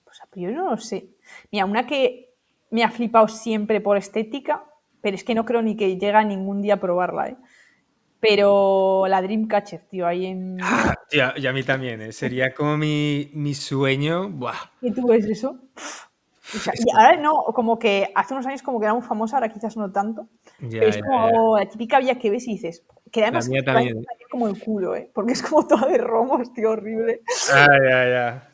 pues a priori no lo sé. Mira, una que me ha flipado siempre por estética, pero es que no creo ni que llega ningún día a probarla, ¿eh? Pero la Dreamcatcher, tío, ahí en... Tía, y a mí también, ¿eh? Sería como mi sueño. Buah. ¿Y tú ves eso? O sea, Es y que- ahora no, como que hace unos años como que era muy famosa, ahora quizás no tanto, pero Ya, es ya, ya. como la típica vía que ves y dices, que La además mía la también. como el culo, ¿eh? Porque es como toda de romos, tío, horrible. Ya.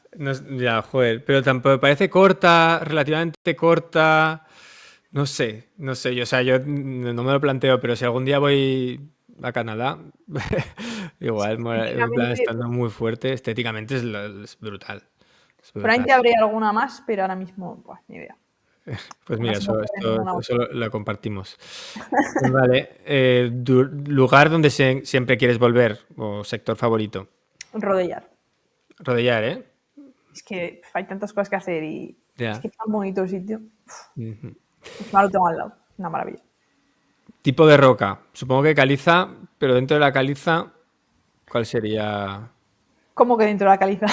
Ya, joder. Pero tampoco me parece corta, relativamente corta. No sé. O sea, yo no me lo planteo, pero si algún día voy a Canadá, igual, en plan, Estéticamente, estando muy fuerte, estéticamente es brutal. Es brutal. probablemente habría alguna más, pero ahora mismo, pues, ni idea. Pues No mira, se me ocurre ninguna eso otra. lo compartimos. Vale. Lugar donde siempre quieres volver o sector favorito. Rodellar. Rodellar, ¿eh? Es que hay tantas cosas que hacer y es Ya. que es tan bonito el sitio. Ujú. Encima lo tengo al lado. Una maravilla. Tipo de roca. Supongo que caliza, pero dentro de la caliza, ¿cuál sería? ¿Cómo que dentro de la caliza?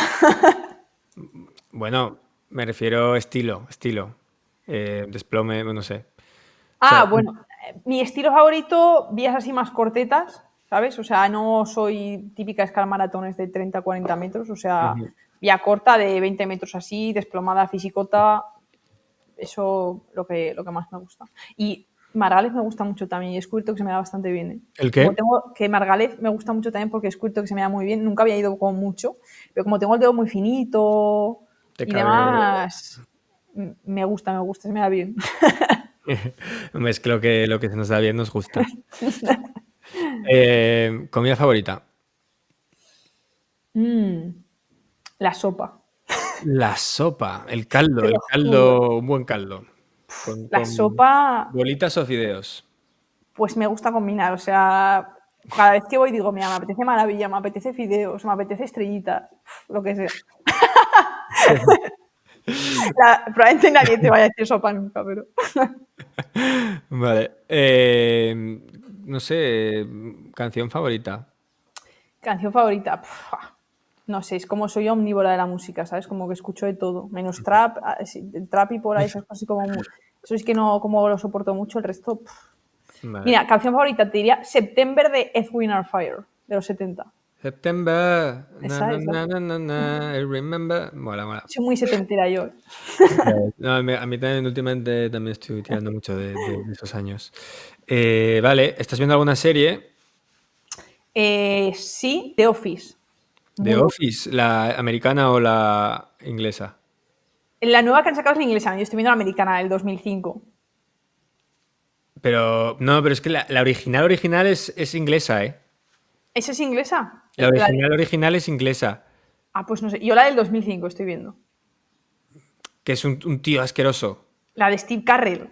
Bueno, me refiero estilo. Desplome, no sé. O sea, Bueno, mi estilo favorito, vías así más cortetas, ¿sabes? O sea, no soy típica escala maratones de 30, 40 metros, o sea, ujú. vía corta de 20 metros así, desplomada, fisicota, eso lo que más me gusta. Y Margalef me gusta mucho también y he descubierto que se me da bastante bien. ¿Eh? ¿El Como qué? tengo que Margalef me gusta mucho también porque he descubierto que se me da muy bien, nunca había ido con mucho, pero como tengo el dedo muy finito Te y cabe. demás, me gusta, se me da bien. Hombre, es que lo que se nos da bien nos gusta. Comida favorita. Mm, la sopa, La sopa, el te caldo, lo el juro. caldo, un buen caldo. La Con sopa, bolitas o fideos. pues me gusta combinar, o sea, cada vez que voy digo, mira, me apetece maravilla, me apetece fideos, me apetece estrellitas, lo que sea. Probablemente nadie te vaya a decir sopa nunca, pero... Vale. No sé, canción favorita. Canción favorita, no sé, es como soy omnívora de la música, ¿sabes? Como que escucho de todo, menos trap, sí, el trap y por ahí esas cosas así como... Eso es que no, como lo soporto mucho, el resto... Vale. Mira, canción favorita, te diría September de Earth, Wind and Fire, de los 70. September, na, Esa, na, esa. na, na, na, na, I remember. Mola, mola. Soy muy setentera yo. No, a mí también últimamente también estoy tirando mucho de esos años. Vale, ¿estás viendo alguna serie? Sí, The Office. ¿The Muy buena. Office, la americana o la inglesa? La nueva que han sacado es la inglesa, yo estoy viendo la americana del 2005. Pero, no, pero es que la original es inglesa, ¿eh? ¿Esa es inglesa? La original es inglesa, Pues no sé, yo la del 2005 estoy viendo. que es un tío asqueroso. La de Steve Carell.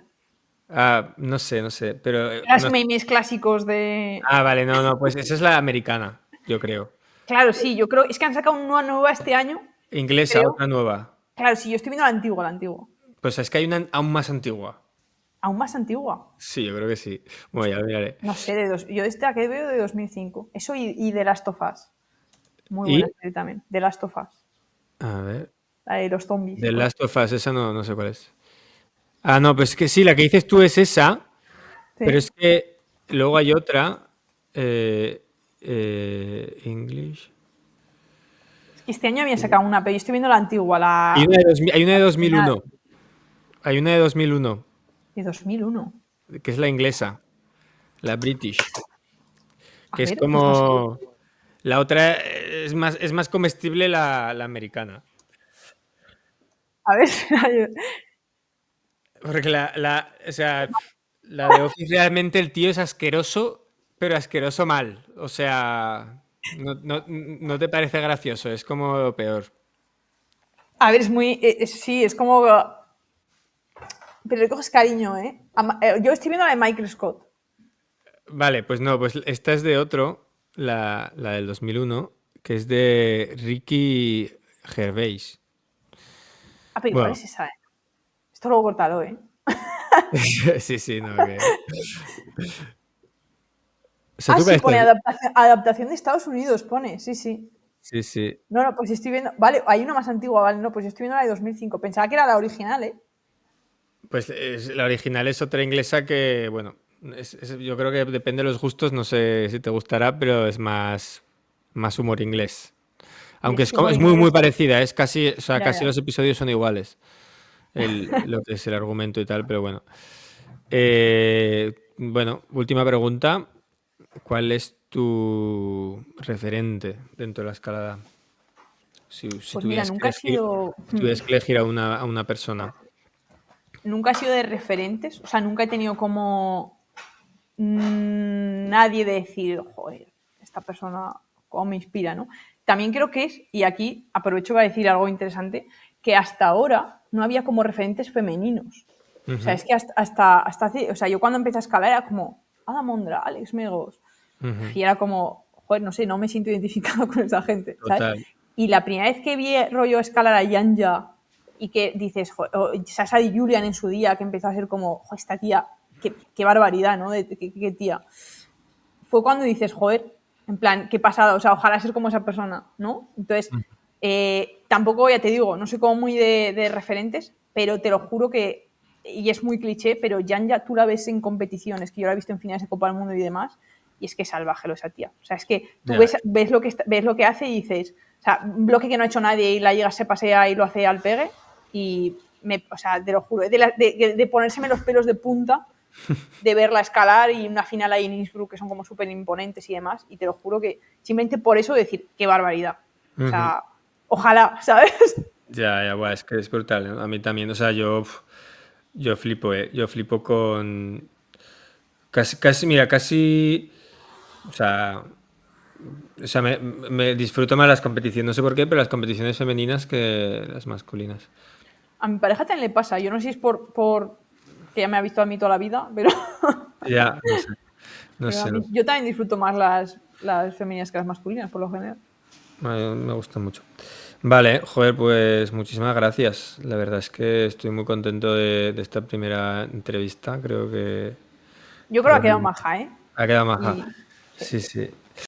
No sé, pero Los no. memes clásicos de... Vale, no, pues esa es la americana, yo creo. Claro, sí, yo creo... Es que han sacado una nueva este año, Inglesa, creo. otra nueva. Claro, sí, yo estoy viendo la antigua, la antigua. Pues es que hay una aún más antigua. Aún más antigua. Sí, yo creo que sí. Bueno, ya lo miraré. No sé, yo esta que veo de 2005. Eso y The Last of Us. Muy buena Y, serie también. The Last of Us. a ver, La de los zombies y The cosas. Last of Us, esa no sé cuál es. No, pues es que sí, la que dices tú es esa, pero Sí. es que luego hay otra, English. Es que este año había sacado una, pero yo estoy viendo la antigua, Hay una de 2000 hay una la de original, 2001. Hay una de 2001, de 2001. que es la inglesa, la British, A que es ver, pues no sé. como. La otra es más comestible la americana. A ver, Porque o sea, la de Office realmente el tío es asqueroso, pero asqueroso mal. O sea, no te parece gracioso, es como lo peor. a ver, es muy. Sí, es como. Pero le coges cariño, ¿eh? Yo estoy viendo la de Michael Scott. Vale, pues no, pues esta es de otro, la del 2001, que es de Ricky Gervais. Pero igual Bueno, es esa, ¿eh? Esto luego cortalo, ¿eh? sí, sí, no, que. O sea, tú Sí, pareces. pone adaptación de Estados Unidos, pone, sí, sí. Sí, sí. No, no, pues estoy viendo. Vale, hay una más antigua, vale, no, pues yo estoy viendo la de 2005. Pensaba que era la original, ¿eh? Pues la original es otra inglesa que, bueno, yo creo que depende de los gustos, no sé si te gustará, pero es más humor inglés. Aunque es, Humor es muy, muy inglés. parecida, es casi, o sea, Ya, casi ya. los episodios son iguales, lo que es el argumento y tal, pero bueno. Bueno, última pregunta. ¿Cuál es tu referente dentro de la escalada? Si Pues mira, tuvieras que elegir, a una persona. nunca he sido de referentes, o sea, nunca he tenido como nadie de decir, joder, esta persona cómo me inspira, ¿no? También creo que es, y aquí aprovecho para decir algo interesante, que hasta ahora no había como referentes femeninos. O sea, Ujú, es que hasta hace, o sea, yo cuando empecé a escalar era como, Ada Mondra, Alex Megos, ujú. y era como, joder, no sé, no me siento identificado con esa gente, ¿sabes? Total. Y la primera vez que vi rollo escalar a Yanja y que dices, Sasha y Julian en su día, que empezó a ser como, esta tía, qué barbaridad, ¿no? Qué tía. Fue cuando dices, joder, en plan, qué pasada, o sea, ojalá ser como esa persona, ¿no? Entonces, tampoco, ya te digo, no soy como muy de referentes, pero te lo juro que, y es muy cliché, pero Yanja tú la ves en competiciones, que yo la he visto en finales de Copa del Mundo y demás, y es que es salvaje esa tía. O sea, es que tú ves lo que hace y dices, o sea, un bloque que no ha hecho nadie y la llega, se pasea y lo hace al pegue, y o sea, te lo juro, de ponérseme los pelos de punta de verla escalar y una final ahí en Innsbruck que son como súper imponentes y demás, y te lo juro que simplemente por eso decir, qué barbaridad. O sea, ojalá, ¿sabes? Ya, bueno, es que es brutal, ¿no? A mí también, o sea, yo flipo, ¿eh? Yo flipo con... Mira, casi... O sea, me disfruto más las competiciones, no sé por qué, pero las competiciones femeninas que las masculinas. A mi pareja también le pasa. Yo no sé si es por que ya me ha visto a mí toda la vida, pero, Ya, no sé. No pero sé, no sé. yo también disfruto más las femeninas que las masculinas, por lo general. Me gusta mucho. Vale, joder, pues muchísimas gracias. La verdad es que estoy muy contento de esta primera entrevista. Creo que Yo creo que ha quedado maja, ¿eh? ha quedado maja. Y, sí. Sí, sí.